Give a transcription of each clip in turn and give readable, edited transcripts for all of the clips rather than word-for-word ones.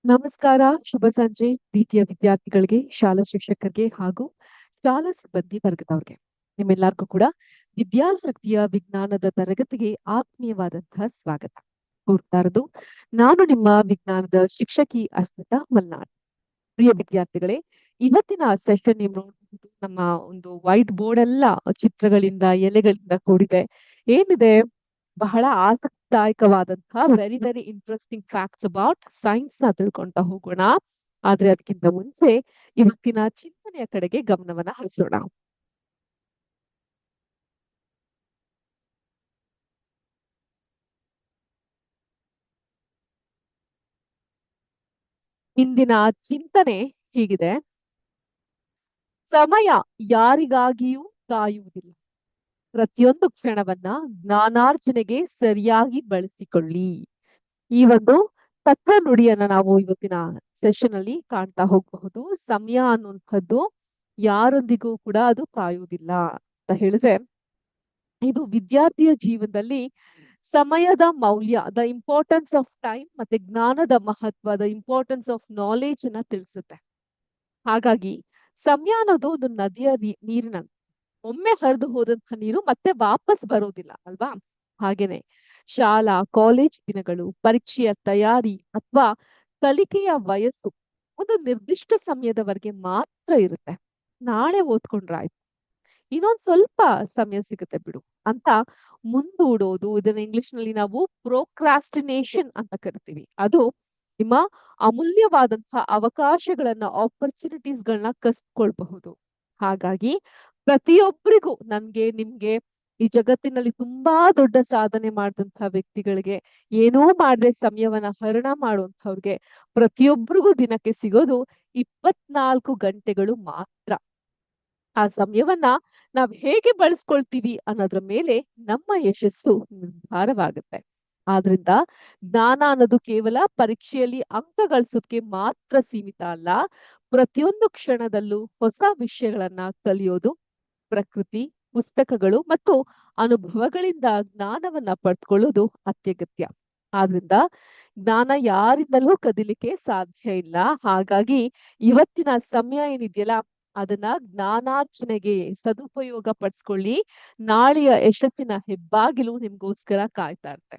ನಮಸ್ಕಾರ, ಶುಭ ಸಂಜೆ ಪ್ರೀತಿಯ ವಿದ್ಯಾರ್ಥಿಗಳಿಗೆ, ಶಾಲಾ ಶಿಕ್ಷಕರಿಗೆ ಹಾಗೂ ಶಾಲಾ ಸಿಬ್ಬಂದಿ ವರ್ಗದವ್ರಿಗೆ. ನಿಮ್ಮೆಲ್ಲರಿಗೂ ಕೂಡ ವಿದ್ಯಾಸಕ್ತಿಯ ವಿಜ್ಞಾನದ ತರಗತಿಗೆ ಆತ್ಮೀಯವಾದಂತಹ ಸ್ವಾಗತ ಕೋರ್ತಾ ಇರೋದು. ನಾನು ನಿಮ್ಮ ವಿಜ್ಞಾನದ ಶಿಕ್ಷಕಿ ಅರ್ಪಿತಾ ಮಲ್ನಾಡ್. ಪ್ರಿಯ ವಿದ್ಯಾರ್ಥಿಗಳೇ, ಇವತ್ತಿನ ಸೆಷನ್ ನೀವು ನೋಡಬಹುದು, ನಮ್ಮ ಒಂದು ವೈಟ್ ಬೋರ್ಡ್ ಎಲ್ಲ ಚಿತ್ರಗಳಿಂದ, ಎಲೆಗಳಿಂದ ಕೂಡಿದೆ. ಏನಿದೆ, ಬಹಳ ಆಸಕ್ತಿದಾಯಕವಾದಂತಹ very very interesting facts about science ನ ತಿಳ್ಕೊಂತ ಹೋಗೋಣ. ಆದ್ರೆ ಅದಕ್ಕಿಂತ ಮುಂಚೆ ಇವತ್ತಿನ ಚಿಂತನೆಯ ಕಡೆಗೆ ಗಮನವನ್ನ ಹರಿಸೋಣ. ಇಂದಿನ ಚಿಂತನೆ ಹೀಗಿದೆ: ಸಮಯ ಯಾರಿಗಾಗಿಯೂ ಕಾಯುವುದಿಲ್ಲ. ಪ್ರತಿಯೊಂದು ಕ್ಷಣವನ್ನ ಜ್ಞಾನಾರ್ಜನೆಗೆ ಸರಿಯಾಗಿ ಬಳಸಿಕೊಳ್ಳಿ. ಈ ಒಂದು ತತ್ವ ನುಡಿಯನ್ನ ನಾವು ಇವತ್ತಿನ ಸೆಷನ್ ಅಲ್ಲಿ ಕಾಣ್ತಾ ಹೋಗಬಹುದು. ಸಮಯ ಅನ್ನುವಂಥದ್ದು ಯಾರೊಂದಿಗೂ ಕೂಡ ಅದು ಕಾಯುವುದಿಲ್ಲ ಅಂತ ಹೇಳಿದ್ರೆ, ಇದು ವಿದ್ಯಾರ್ಥಿಯ ಜೀವನದಲ್ಲಿ ಸಮಯದ ಮೌಲ್ಯ, ದ ಇಂಪಾರ್ಟೆನ್ಸ್ ಆಫ್ ಟೈಮ್, ಮತ್ತೆ ಜ್ಞಾನದ ಮಹತ್ವ, ದ ಇಂಪಾರ್ಟೆನ್ಸ್ ಆಫ್ ನಾಲೆಜ್ ಅನ್ನ ತಿಳಿಸುತ್ತೆ. ಹಾಗಾಗಿ ಸಮಯ ಅನ್ನೋದು ಒಂದು ನದಿಯ ನೀರಿನಂತೆ. ಒಮ್ಮೆ ಹರಿದು ಹೋದಂತಹ ನೀರು ಮತ್ತೆ ವಾಪಸ್ ಬರೋದಿಲ್ಲ ಅಲ್ವಾ? ಹಾಗೇನೆ ಶಾಲಾ ಕಾಲೇಜ್ ದಿನಗಳು, ಪರೀಕ್ಷೆಯ ತಯಾರಿ ಅಥವಾ ಕಲಿಕೆಯ ವಯಸ್ಸು ಒಂದು ನಿರ್ದಿಷ್ಟ ಸಮಯದವರೆಗೆ ಮಾತ್ರ ಇರುತ್ತೆ. ನಾಳೆ ಓದ್ಕೊಂಡ್ರಾಯ್ತು, ಇನ್ನೊಂದ್ ಸ್ವಲ್ಪ ಸಮಯ ಸಿಗುತ್ತೆ ಬಿಡು ಅಂತ ಮುಂದೂಡೋದು, ಇದನ್ನ ಇಂಗ್ಲಿಷ್ ನಲ್ಲಿ ನಾವು ಪ್ರೋಕ್ರಾಸ್ಟಿನೇಷನ್ ಅಂತ ಕರಿತೀವಿ. ಅದು ನಿಮ್ಮ ಅಮೂಲ್ಯವಾದಂತಹ ಅವಕಾಶಗಳನ್ನ, ಆಪರ್ಚುನಿಟೀಸ್ ಗಳನ್ನ ಕಸ್ಕೊಳ್ಬಹುದು. ಹಾಗಾಗಿ ಪ್ರತಿಯೊಬ್ಬರಿಗೂ, ನನ್ಗೆ ನಿಮ್ಗೆ, ಈ ಜಗತ್ತಿನಲ್ಲಿ ತುಂಬಾ ದೊಡ್ಡ ಸಾಧನೆ ಮಾಡಿದಂತಹ ವ್ಯಕ್ತಿಗಳಿಗೆ, ಏನೂ ಮಾಡದೆ ಸಮಯವನ್ನ ಹರಣ ಮಾಡುವಂತವ್ರಿಗೆ, ಪ್ರತಿಯೊಬ್ಬರಿಗೂ ದಿನಕ್ಕೆ ಸಿಗೋದು 24 ಗಂಟೆಗಳು ಮಾತ್ರ. ಆ ಸಮಯವನ್ನ ನಾವ್ ಹೇಗೆ ಬಳಸ್ಕೊಳ್ತೀವಿ ಅನ್ನೋದ್ರ ಮೇಲೆ ನಮ್ಮ ಯಶಸ್ಸು ನಿರ್ಧಾರವಾಗುತ್ತೆ. ಆದ್ರಿಂದ ಜ್ಞಾನ ಅನ್ನೋದು ಕೇವಲ ಪರೀಕ್ಷೆಯಲ್ಲಿ ಅಂಕ ಗಳಿಸೋದಕ್ಕೆ ಮಾತ್ರ ಸೀಮಿತ ಅಲ್ಲ. ಪ್ರತಿಯೊಂದು ಕ್ಷಣದಲ್ಲೂ ಹೊಸ ವಿಷಯಗಳನ್ನ ಕಲಿಯೋದು, ಪ್ರಕೃತಿ, ಪುಸ್ತಕಗಳು ಮತ್ತು ಅನುಭವಗಳಿಂದ ಜ್ಞಾನವನ್ನ ಪಡೆದುಕೊಳ್ಳೋದು ಅತ್ಯಗತ್ಯ. ಆದ್ರಿಂದ ಜ್ಞಾನ ಯಾರಿಂದಲೂ ಕದಿಲಿಕ್ಕೆ ಸಾಧ್ಯ ಇಲ್ಲ. ಹಾಗಾಗಿ ಇವತ್ತಿನ ಸಮಯ ಏನಿದೆಯಲ್ಲ, ಅದನ್ನ ಜ್ಞಾನಾರ್ಜನೆಗೆ ಸದುಪಯೋಗ ಪಡಿಸ್ಕೊಳ್ಳಿ. ನಾಳೆಯ ಯಶಸ್ಸಿನ ಹೆಬ್ಬಾಗಿಲು ನಿಮ್ಗೋಸ್ಕರ ಕಾಯ್ತಾ ಇರುತ್ತೆ.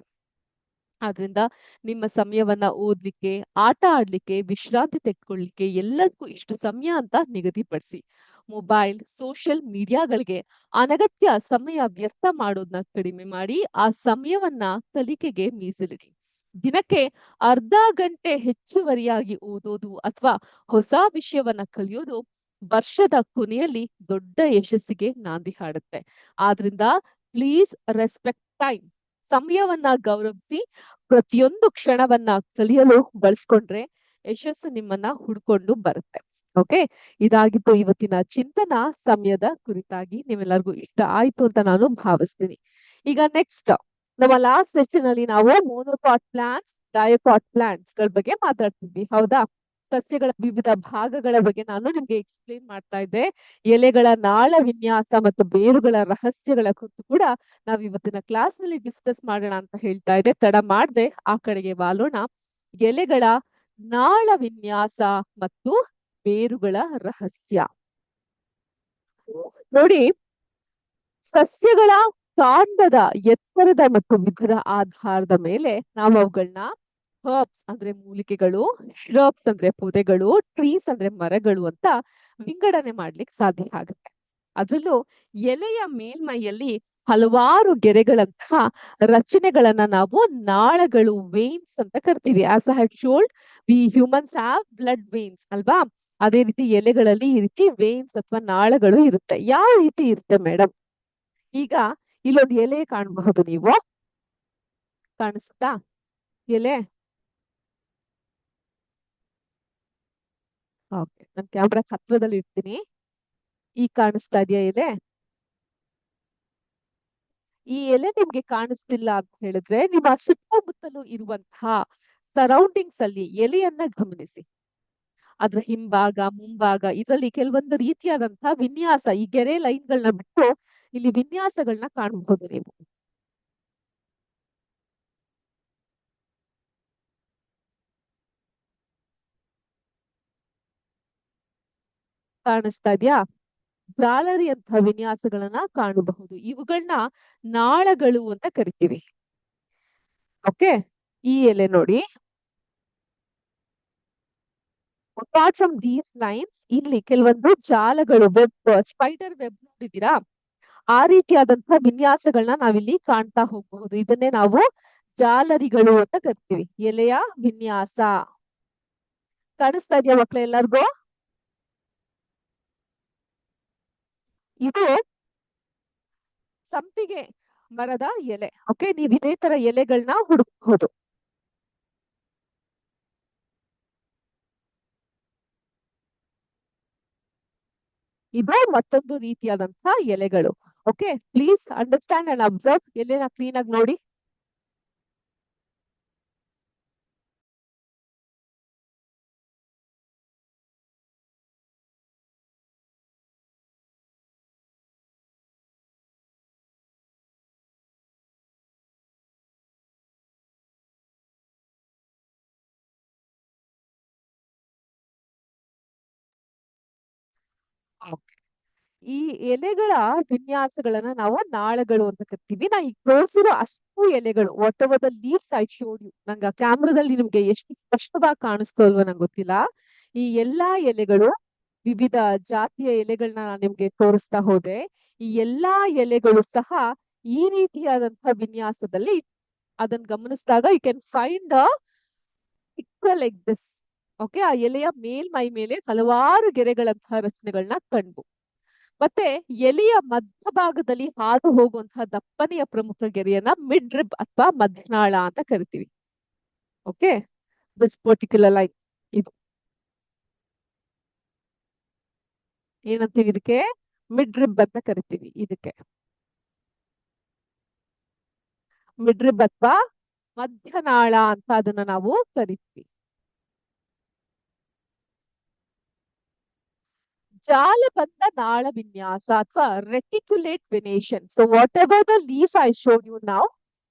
ಆದ್ರಿಂದ ನಿಮ್ಮ ಸಮಯವನ್ನ ಓದ್ಲಿಕ್ಕೆ, ಆಟ ಆಡ್ಲಿಕ್ಕೆ, ವಿಶ್ರಾಂತಿ ತೆಗೆದುಕೊಳ್ಳಿಕ್ಕೆ ಎಲ್ಲದಕ್ಕೂ ಇಷ್ಟು ಸಮಯ ಅಂತ ನಿಗದಿಪಡಿಸಿ. ಮೊಬೈಲ್, ಸೋಷಿಯಲ್ ಮೀಡಿಯಾಗಳಿಗೆ ಅನಗತ್ಯ ಸಮಯ ವ್ಯರ್ಥ ಮಾಡೋದನ್ನ ಕಡಿಮೆ ಮಾಡಿ ಆ ಸಮಯವನ್ನ ಕಲಿಕೆಗೆ ಮೀಸಲಿಡಿ. ದಿನಕ್ಕೆ ಅರ್ಧ ಗಂಟೆ ಹೆಚ್ಚುವರಿಯಾಗಿ ಓದೋದು ಅಥವಾ ಹೊಸ ವಿಷಯವನ್ನ ಕಲಿಯೋದು ವರ್ಷದ ಕೊನೆಯಲ್ಲಿ ದೊಡ್ಡ ಯಶಸ್ಸಿಗೆ ನಾಂದಿ ಹಾಡುತ್ತೆ. ಆದ್ರಿಂದ ಪ್ಲೀಸ್ ರೆಸ್ಪೆಕ್ಟ್ ಟೈಮ್. ಸಮಯವನ್ನ ಗೌರವಿಸಿ ಪ್ರತಿಯೊಂದು ಕ್ಷಣವನ್ನ ಕಲಿಯಲು ಬಳಸ್ಕೊಂಡ್ರೆ ಯಶಸ್ಸು ನಿಮ್ಮನ್ನ ಹುಡ್ಕೊಂಡು ಬರುತ್ತೆ. ಓಕೆ, ಇದಾಗಿತ್ತು ಇವತ್ತಿನ ಚಿಂತನ ಸಮಯದ ಕುರಿತಾಗಿ. ನೀವೆಲ್ಲರಿಗೂ ಇಷ್ಟ ಆಯ್ತು ಅಂತ ನಾನು ಭಾವಿಸ್ತೀನಿ. ಈಗ ನೆಕ್ಸ್ಟ್, ನಮ್ಮ ಲಾಸ್ಟ್ ಸೆಷನ್ ಅಲ್ಲಿ ನಾವು ಮೋನೋಕಾಟ್ ಪ್ಲಾಂಟ್ಸ್, ಡಯೋಕಾಟ್ ಪ್ಲಾಂಟ್ಸ್ ಗಳ ಬಗ್ಗೆ ಮಾತಾಡ್ತಿದ್ವಿ, ಹೌದಾ? ಸಸ್ಯಗಳ ವಿವಿಧ ಭಾಗಗಳ ಬಗ್ಗೆ ನಾನು ನಿಮ್ಗೆ ಎಕ್ಸ್ಪ್ಲೇನ್ ಮಾಡ್ತಾ ಇದ್ದೆ. ಎಲೆಗಳ ನಾಳ ವಿನ್ಯಾಸ ಮತ್ತು ಬೇರುಗಳ ರಹಸ್ಯಗಳ ಕುರಿತು ಕೂಡ ನಾವ್ ಇವತ್ತಿನ ಕ್ಲಾಸ್ ನಲ್ಲಿ ಡಿಸ್ಕಸ್ ಮಾಡೋಣ ಅಂತ ಹೇಳ್ತಾ ಇದ್ದೆ. ತಡ ಮಾಡದೆ ಆ ಕಡೆಗೆ ವಾಲೋಣ. ಎಲೆಗಳ ನಾಳ ವಿನ್ಯಾಸ ಮತ್ತು ಬೇರುಗಳ ರಹಸ್ಯ. ನೋಡಿ, ಸಸ್ಯಗಳ ಕಾಂಡದ ಎತ್ತರದ ಮತ್ತು ವಿಧದ ಆಧಾರದ ಮೇಲೆ ನಾವು ಅವುಗಳನ್ನ ಹರ್ಬ್ಸ್ ಅಂದ್ರೆ ಮೂಲಿಕೆಗಳು, ಶ್ರಬ್ಸ್ ಅಂದ್ರೆ ಪೊದೆಗಳು, ಟ್ರೀಸ್ ಅಂದ್ರೆ ಮರಗಳು ಅಂತ ವಿಂಗಡಣೆ ಮಾಡ್ಲಿಕ್ಕೆ ಸಾಧ್ಯ ಆಗುತ್ತೆ. ಅದ್ರಲ್ಲೂ ಎಲೆಯ ಮೇಲ್ಮೈಯಲ್ಲಿ ಹಲವಾರು ಗೆರೆಗಳಂತಹ ರಚನೆಗಳನ್ನ ನಾವು ನಾಳಗಳು, ವೇನ್ಸ್ ಅಂತ ಕರಿತೀವಿ. As I had showed, we humans have blood veins ಅಲ್ವಾ? ಅದೇ ರೀತಿ ಎಲೆಗಳಲ್ಲಿ ಈ ರೀತಿ ವೇನ್ಸ್ ಅಥವಾ ನಾಳಗಳು ಇರುತ್ತೆ. ಯಾವ ರೀತಿ ಇರುತ್ತೆ ಮೇಡಮ್? ಈಗ ಇಲ್ಲೊಂದು ಎಲೆ ಕಾಣಬಹುದು, ನೀವು ಕಾಣಿಸ್ತಾ ಎಲೆ? ಓಕೆ, ನಾನು ಕ್ಯಾಮ್ರಾ ಹತ್ರದಲ್ಲಿ ಇಡ್ತೀನಿ. ಈಗ ಕಾಣಿಸ್ತಾ ಇದೆಯಾ ಎಲೆ? ಈ ಎಲೆ ನಿಮ್ಗೆ ಕಾಣಿಸ್ತಿಲ್ಲ ಅಂತ ಹೇಳಿದ್ರೆ, ನಿಮ್ಮ ಸುತ್ತಮುತ್ತಲು ಇರುವಂತಹ ಸರೌಂಡಿಂಗ್ಸ್ ಅಲ್ಲಿ ಎಲೆಯನ್ನ ಗಮನಿಸಿ. ಅದ್ರ ಹಿಂಭಾಗ, ಮುಂಭಾಗ, ಇದರಲ್ಲಿ ಕೆಲವೊಂದು ರೀತಿಯಾದಂತಹ ವಿನ್ಯಾಸ, ಈ ಗೆರೆ ಲೈನ್ಗಳನ್ನ ಬಿಟ್ಟು ಇಲ್ಲಿ ವಿನ್ಯಾಸಗಳನ್ನ ಕಾಣಬಹುದು ನೀವು. ಕಾಣಿಸ್ತಾ ಇದ್ಯಾ? ಜಾಲರಿ ಅಂತ ವಿನ್ಯಾಸಗಳನ್ನ ಕಾಣಬಹುದು. ಇವುಗಳನ್ನ ನಾಳಗಳು ಅಂತ ಕರಿತೀವಿ. ಓಕೆ, ಈ ಎಲೆ ನೋಡಿ. ಅಪಾರ್ಟ್ ಫ್ರಮ್ ದೀಸ್ ಲೈನ್ಸ್, ಇಲ್ಲಿ ಕೆಲವೊಂದು ಜಾಲಗಳು, ವೆಬ್, ಸ್ಪೈಡರ್ ವೆಬ್ ನೋಡಿದೀರಾ? ಆ ರೀತಿಯಾದಂತಹ ವಿನ್ಯಾಸಗಳನ್ನ ನಾವಿಲ್ಲಿ ಕಾಣ್ತಾ ಹೋಗಬಹುದು. ಇದನ್ನೇ ನಾವು ಜಾಲರಿಗಳು ಅಂತ ಕರಿತೀವಿ. ಎಲೆಯ ವಿನ್ಯಾಸ ಕಾಣಿಸ್ತಾ ಇದೆಯಾ ಮಕ್ಳ ಎಲ್ಲರಿಗೂ? ಇದು ಸಂಪಿಗೆ ಮರದ ಎಲೆ. ಓಕೆ, ನೀವು ಇದೇ ತರ ಎಲೆಗಳನ್ನ ಹುಡುಕಬಹುದು. ಇದು ಮತ್ತೊಂದು ರೀತಿಯಾದಂತಹ ಎಲೆಗಳು. Okay, please understand and observe. ಎಲೆನ ಕ್ಲೀನ್ ಆಗಿ ನೋಡಿ. Okay. ಈ ಎಲೆಗಳ ವಿನ್ಯಾಸಗಳನ್ನ ನಾವು ನಾಳಗಳು ಅಂತ ಕರಿತೀವಿ. ನಾ ಈಗ ತೋರಿಸಿರೋ ಅಷ್ಟು ಎಲೆಗಳು, whatever the leaves I showed you, ನಂಗೆ ಆ ಕ್ಯಾಮ್ರಾದಲ್ಲಿ ನಿಮ್ಗೆ ಎಷ್ಟು ಸ್ಪಷ್ಟವಾಗಿ ಕಾಣಿಸ್ತೋ ಅಲ್ವೋ ನಂಗೆ ಗೊತ್ತಿಲ್ಲ. ಈ ಎಲ್ಲಾ ಎಲೆಗಳು, ವಿವಿಧ ಜಾತಿಯ ಎಲೆಗಳನ್ನ ನಾನು ನಿಮ್ಗೆ ತೋರಿಸ್ತಾ ಹೋದೆ. ಈ ಎಲ್ಲಾ ಎಲೆಗಳು ಸಹ ಈ ರೀತಿಯಾದಂತಹ ವಿನ್ಯಾಸದಲ್ಲಿ, ಅದನ್ನ ಗಮನಿಸಿದಾಗ you can find a picture like this. Okay, ಆ ಎಲೆಯ ಮೇಲ್ಮೈ ಮೇಲೆ ಹಲವಾರು ಗೆರೆಗಳಂತಹ ರಚನೆಗಳನ್ನ ಕಂಡು, ಮತ್ತೆ ಎಲೆಯ ಮಧ್ಯಭಾಗದಲ್ಲಿ ಹಾದು ಹೋಗುವಂತಹ ದಪ್ಪನೆಯ ಪ್ರಮುಖ ಗೆರೆಯನ್ನ ಮಿಡ್ ರಿಬ್ ಅಥವಾ ಮಧ್ಯನಾಳ ಅಂತ ಕರಿತೀವಿ. ಓಕೆ, ದಿಸ್ ಪರ್ಟಿಕ್ಯುಲರ್ ಲೈನ್, ಇದು ಏನಂತೀವಿ? ಇದಕ್ಕೆ ಮಿಡ್ ರಿಬ್ ಅಂತ ಕರಿತೀವಿ. ಇದಕ್ಕೆ ಮಿಡ್ ರಿಬ್ ಅಥವಾ ಮಧ್ಯನಾಳ ಅಂತ ಅದನ್ನ ನಾವು ಕರಿತೀವಿ. ಜಾಲಬಂಧ ನಾಳ ವಿನ್ಯಾಸ ಅಥವಾ reticulate venation. So whatever the leaves I showed you now,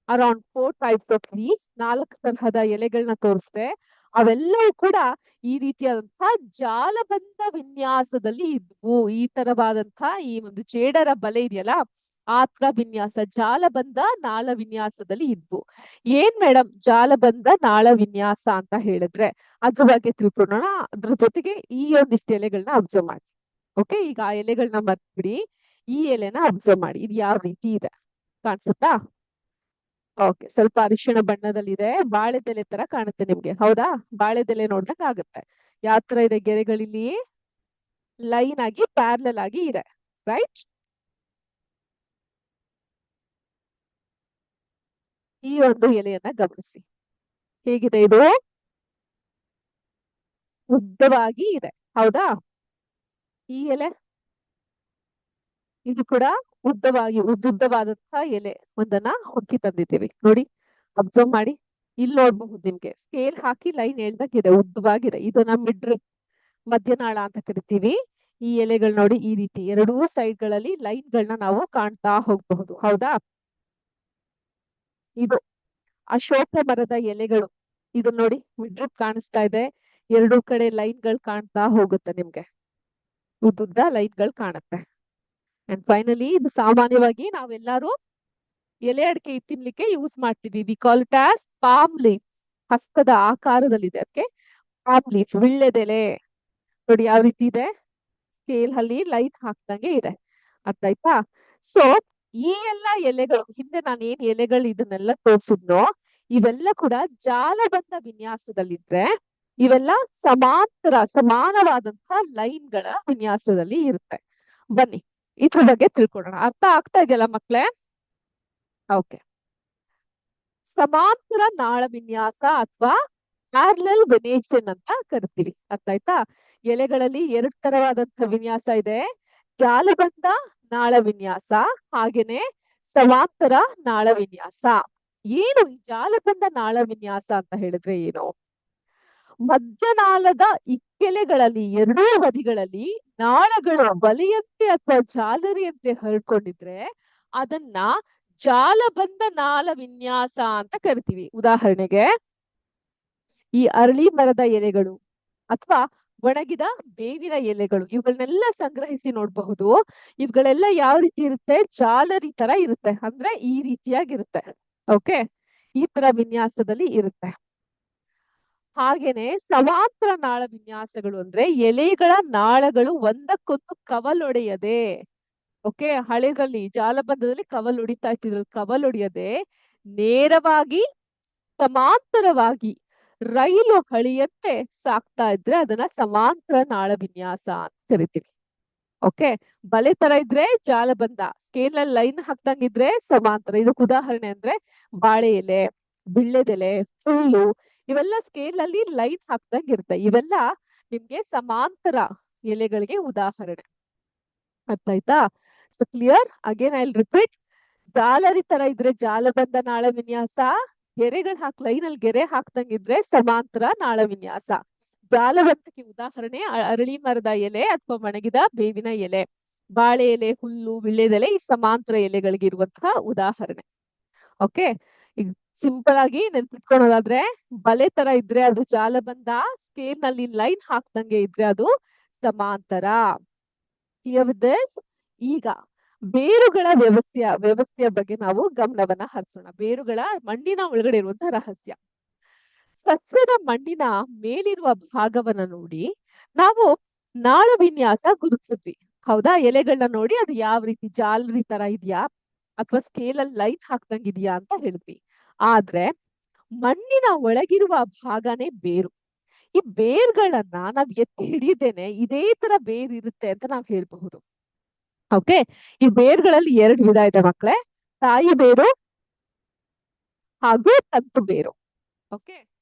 around 4 types of leaves, 4 ತರಹದ ಎಲೆಗಳನ್ನ ತೋರಿಸ್ದೆ. ಅವೆಲ್ಲವೂ ಕೂಡ ಈ ರೀತಿಯಾದಂತಹ ಜಾಲಬಂಧ ವಿನ್ಯಾಸದಲ್ಲಿ ಇದ್ವು. ಈ ತರವಾದಂತಹ ಈ ಒಂದು ಜೇಡರ ಬಲೆ ಇದೆಯಲ್ಲ, ಆ ತರ ವಿನ್ಯಾಸ ಜಾಲಬಂಧ ನಾಳ ವಿನ್ಯಾಸದಲ್ಲಿ ಇದ್ವು. ಏನ್ ಮೇಡಮ್ ಜಾಲಬಂಧ ನಾಳ ವಿನ್ಯಾಸ ಅಂತ ಹೇಳಿದ್ರೆ, ಅದ್ರ ಬಗ್ಗೆ ತಿಳ್ಕೊಳ್ಳೋಣ. ಅದ್ರ ಜೊತೆಗೆ ಈ ಒಂದಿಷ್ಟು ಎಲೆಗಳನ್ನ ಅಬ್ಸರ್ವ್ ಮಾಡಿ. ಓಕೆ, ಈಗ ಆ ಎಲೆಗಳನ್ನ ಮರ್ತ್ಬಿಡಿ, ಈ ಎಲೆನ ಅಬ್ಸರ್ವ್ ಮಾಡಿ. ಇದು ಯಾವ ರೀತಿ ಇದೆ ಕಾಣಿಸುತ್ತಾ? ಓಕೆ, ಸ್ವಲ್ಪ ಅರಿಶಿಣ ಬಣ್ಣದಲ್ಲಿದೆ, ಬಾಳೆದೆಲೆ ತರ ಕಾಣುತ್ತೆ ನಿಮ್ಗೆ, ಹೌದಾ? ಬಾಳೆದೆಲೆ ನೋಡ್ದಂಗ್ ಆಗುತ್ತೆ. ಯಾವ ತರ ಇದೆ ಗೆರೆಗಳಿಲ್ಲಿ? ಲೈನ್ ಆಗಿ ಪ್ಯಾರಲಲ್ ಆಗಿ ಇದೆ, ರೈಟ್? ಈ ಒಂದು ಎಲೆಯನ್ನ ಗಮನಿಸಿ, ಹೇಗಿದೆ ಇದು? ಉದ್ದವಾಗಿ ಇದೆ, ಹೌದಾ? ಈ ಎಲೆ, ಇದು ಕೂಡ ಉದ್ದವಾಗಿ ಉದ್ದುದ್ದವಾದಂತಹ ಎಲೆ ಒಂದನ್ನ ಹುಡುಕಿ ತಂದಿದ್ದೀವಿ. ನೋಡಿ, ಅಬ್ಸರ್ವ್ ಮಾಡಿ. ಇಲ್ಲಿ ನೋಡ್ಬಹುದು, ನಿಮ್ಗೆ ಸ್ಕೇಲ್ ಹಾಕಿ ಲೈನ್ ಹೇಳ್ದಂಗಿದೆ, ಉದ್ದವಾಗಿದೆ. ಇದನ್ನ ಮಿಡ್ ಮಧ್ಯನಾಳ ಅಂತ ಕರಿತೀವಿ. ಈ ಎಲೆಗಳು ನೋಡಿ, ಈ ರೀತಿ ಎರಡೂ ಸೈಡ್ ಗಳಲ್ಲಿ ಲೈನ್ ಗಳನ್ನ ನಾವು ಕಾಣ್ತಾ ಹೋಗಬಹುದು, ಹೌದಾ? ಇದು ಅಶೋಕ ಮರದ ಎಲೆಗಳು. ಇದು ನೋಡಿ, ಮಿಡ್ರಿಪ್ ಕಾಣಿಸ್ತಾ ಇದೆ, ಎರಡೂ ಕಡೆ ಲೈನ್ ಗಳು ಕಾಣ್ತಾ ಹೋಗುತ್ತೆ ನಿಮ್ಗೆ, ಉದ್ದುದ್ದ ಲೈನ್ ಗಳು ಕಾಣುತ್ತೆ. ಅಂಡ್ ಫೈನಲಿ, ಇದು ಸಾಮಾನ್ಯವಾಗಿ ನಾವೆಲ್ಲರೂ ಎಲೆ ಅಡಿಕೆ ತಿನ್ಲಿಕ್ಕೆ ಯೂಸ್ ಮಾಡ್ತೀವಿ. We call it as palm leaf. ಹಸ್ತದ ಆಕಾರದಲ್ಲಿದೆ, ಅದಕ್ಕೆ ಪಾಮ್ ಲೀಫ್, ವಿಳ್ಳೆದೆಲೆ. ನೋಡಿ ಯಾವ ರೀತಿ ಇದೆ, ಸ್ಕೇಲ್ ಅಲ್ಲಿ ಲೈನ್ ಹಾಕ್ದಂಗೆ ಇದೆ. ಅರ್ಥ ಆಯ್ತಾ? ಸೊ ಈ ಎಲ್ಲಾ ಎಲೆಗಳು, ಹಿಂದೆ ನಾನು ಏನ್ ಎಲೆಗಳು ಇದನ್ನೆಲ್ಲ ತೋರಿಸಿದ್ನೋ, ಇವೆಲ್ಲ ಕೂಡ ಜಾಲಬಂಧ ವಿನ್ಯಾಸದಲ್ಲಿದ್ರೆ, ಇವೆಲ್ಲ ಸಮಾನವಾದಂತಹ ಲೈನ್ ಗಳ ವಿನ್ಯಾಸದಲ್ಲಿ ಇರುತ್ತೆ. ಬನ್ನಿ ಇದ್ರ ಬಗ್ಗೆ ತಿಳ್ಕೊಳ್ಳೋಣ. ಅರ್ಥ ಆಗ್ತಾ ಇದೆಯಲ್ಲ ಮಕ್ಳೇ? ಓಕೆ, ಸಮಾಂತರ ನಾಳ ವಿನ್ಯಾಸ ಅಥವಾ ಪ್ಯಾರಲಲ್ ವೆನೇಷನ್ ಅಂತ ಕರಿತೀವಿ. ಅರ್ಥ ಆಯ್ತಾ? ಎಲೆಗಳಲ್ಲಿ 2 ತರವಾದಂತಹ ವಿನ್ಯಾಸ ಇದೆ, ಜಾಲಬಂಧ ನಾಳ ವಿನ್ಯಾಸ, ಹಾಗೇನೆ ಸಮಾಂತರ ನಾಳ ವಿನ್ಯಾಸ. ಏನು ಈ ಜಾಲಬಂಧ ನಾಳ ವಿನ್ಯಾಸ ಅಂತ ಹೇಳಿದ್ರೆ ಏನು? ಮಧ್ಯನಾಳದ ಇಕ್ಕೆಲೆಗಳಲ್ಲಿ ಎರಡೂ ಬದಿಗಳಲ್ಲಿ ನಾಳಗಳು ಬಲೆಯಂತೆ ಅಥವಾ ಜಾಲರಿಯಂತೆ ಹರಡ್ಕೊಂಡಿದ್ರೆ ಅದನ್ನ ಜಾಲಬಂಧ ನಾಳ ವಿನ್ಯಾಸ ಅಂತ ಕರಿತೀವಿ. ಉದಾಹರಣೆಗೆ, ಈ ಅರಳಿ ಮರದ ಎಲೆಗಳು ಅಥವಾ ಒಣಗಿದ ಬೇವಿನ ಎಲೆಗಳು ಇವುಗಳನ್ನೆಲ್ಲ ಸಂಗ್ರಹಿಸಿ ನೋಡಬಹುದು. ಇವುಗಳೆಲ್ಲ ಯಾವ ರೀತಿ ಇರುತ್ತೆ, ಜಾಲರಿ ತರ ಇರುತ್ತೆ, ಅಂದ್ರೆ ಈ ರೀತಿಯಾಗಿರುತ್ತೆ. ಓಕೆ, ಈ ತರ ವಿನ್ಯಾಸದಲ್ಲಿ ಇರುತ್ತೆ. ಹಾಗೇನೆ ಸಮಾಂತರ ನಾಳ ವಿನ್ಯಾಸಗಳು ಅಂದ್ರೆ ಎಲೆಗಳ ನಾಳಗಳು ಒಂದಕ್ಕೊಂದು ಕವಲೊಡೆಯದೆ, ಓಕೆ, ಹಳೆಗಳಲ್ಲಿ ಜಾಲಬಂಧದಲ್ಲಿ ಕವಲ್ ಹೊಡಿತಾ ಇತ್ತಿದ್ರು, ಕವಲ್ ಹೊಡೆಯದೆ ನೇರವಾಗಿ ಸಮಾಂತರವಾಗಿ ರೈಲು ಹಳಿಯಂತೆ ಸಾಕ್ತಾ ಇದ್ರೆ ಅದನ್ನ ಸಮಾಂತರ ನಾಳ ವಿನ್ಯಾಸ ಅಂತ ಕರಿತೀವಿ. ಓಕೆ, ಬಲೆ ತರ ಇದ್ರೆ ಜಾಲಬಂಧ, ಸ್ಕೇಲ್ ಅಲ್ಲಿ ಲೈನ್ ಹಾಕ್ದಂಗಿದ್ರೆ ಸಮಾಂತರ. ಇದಕ್ಕೆ ಉದಾಹರಣೆ ಅಂದ್ರೆ ಬಾಳೆ ಎಲೆ, ಬಿಳ್ಳೆದೆಲೆ, ಹುಲ್ಲು, ಇವೆಲ್ಲ ಸ್ಕೇಲ್ ಅಲ್ಲಿ ಲೈನ್ ಹಾಕ್ದಂಗ್ ಇರುತ್ತೆ. ಇವೆಲ್ಲ ನಿಮ್ಗೆ ಸಮಾಂತರ ಎಲೆಗಳಿಗೆ ಉದಾಹರಣೆ. ಅರ್ಥ ಆಯ್ತಾ? So clear, again I repeat. ಜಾಲರಿ ತರ ಇದ್ರೆ ಜಾಲಬಂಧ ನಾಳ ವಿನ್ಯಾಸ, ಗೆರೆಗಳು ಲೈನ್ ಅಲ್ಲಿ ಗೆರೆ ಹಾಕ್ದಂಗಿದ್ರೆ ಸಮಾಂತರ ನಾಳ ವಿನ್ಯಾಸ. ಜಾಲಬಂಧಕ್ಕೆ ಉದಾಹರಣೆ ಅರಳಿ ಮರದ ಎಲೆ ಅಥವಾ ಒಣಗಿದ ಬೇವಿನ ಎಲೆ, ಬಾಳೆ ಎಲೆ, ಹುಲ್ಲು, ವಿಳ್ಳೆದೆಲೆ ಈ ಸಮಾಂತರ ಎಲೆಗಳಿಗೆ ಇರುವಂತಹ ಉದಾಹರಣೆ. ಓಕೆ, ಈಗ ಸಿಂಪಲ್ ಆಗಿ ನೆನ್ಪಿಟ್ಕೊಳೋದಾದ್ರೆ ಬಲೆ ತರ ಇದ್ರೆ ಅದು ಜಾಲಬಂಧ, ಸ್ಕೇಲ್ ನಲ್ಲಿ ಲೈನ್ ಹಾಕ್ದಂಗೆ ಇದ್ರೆ ಅದು ಸಮಾಂತರ. ಈಗ ಬೇರುಗಳ ವ್ಯವಸ್ಥೆಯ ಬಗ್ಗೆ ನಾವು ಗಮನವನ್ನ ಹರಿಸೋಣ. ಬೇರುಗಳ ಮಣ್ಣಿನ ಒಳಗಡೆ ಇರುವಂತಹ ರಹಸ್ಯ. ಸಸ್ಯದ ಮಣ್ಣಿನ ಮೇಲಿರುವ ಭಾಗವನ್ನ ನೋಡಿ ನಾವು ನಾಳ ವಿನ್ಯಾಸ ಗುರುತಿಸಿದ್ವಿ, ಹೌದಾ? ಎಲೆಗಳನ್ನ ನೋಡಿ ಅದು ಯಾವ ರೀತಿ ಜಾಲರಿ ತರ ಇದೆಯಾ ಅಥವಾ ಸ್ಕೇಲ್ ಅಲ್ಲಿ ಲೈನ್ ಹಾಕ್ದಂಗಿದ್ಯಾ ಅಂತ ಹೇಳಿದ್ವಿ. ಆದ್ರೆ ಮಣ್ಣಿನ ಒಳಗಿರುವ ಭಾಗನೇ ಬೇರು. ಈ ಬೇರ್ಗಳನ್ನ ನಾವ್ ಎತ್ತಿ ಹಿಡಿದೇನೆ ಇದೇ ತರ ಬೇರ್ ಇರುತ್ತೆ ಅಂತ ನಾವ್ ಹೇಳ್ಬಹುದು. ಓಕೆ, ಈ ಬೇರ್ಗಳಲ್ಲಿ 2 ವಿಧ ಇದೆ ಮಕ್ಕಳೇ, ತಾಯಿ ಬೇರು ಹಾಗೂ ತಂತು ಬೇರು. ಓಕೆ,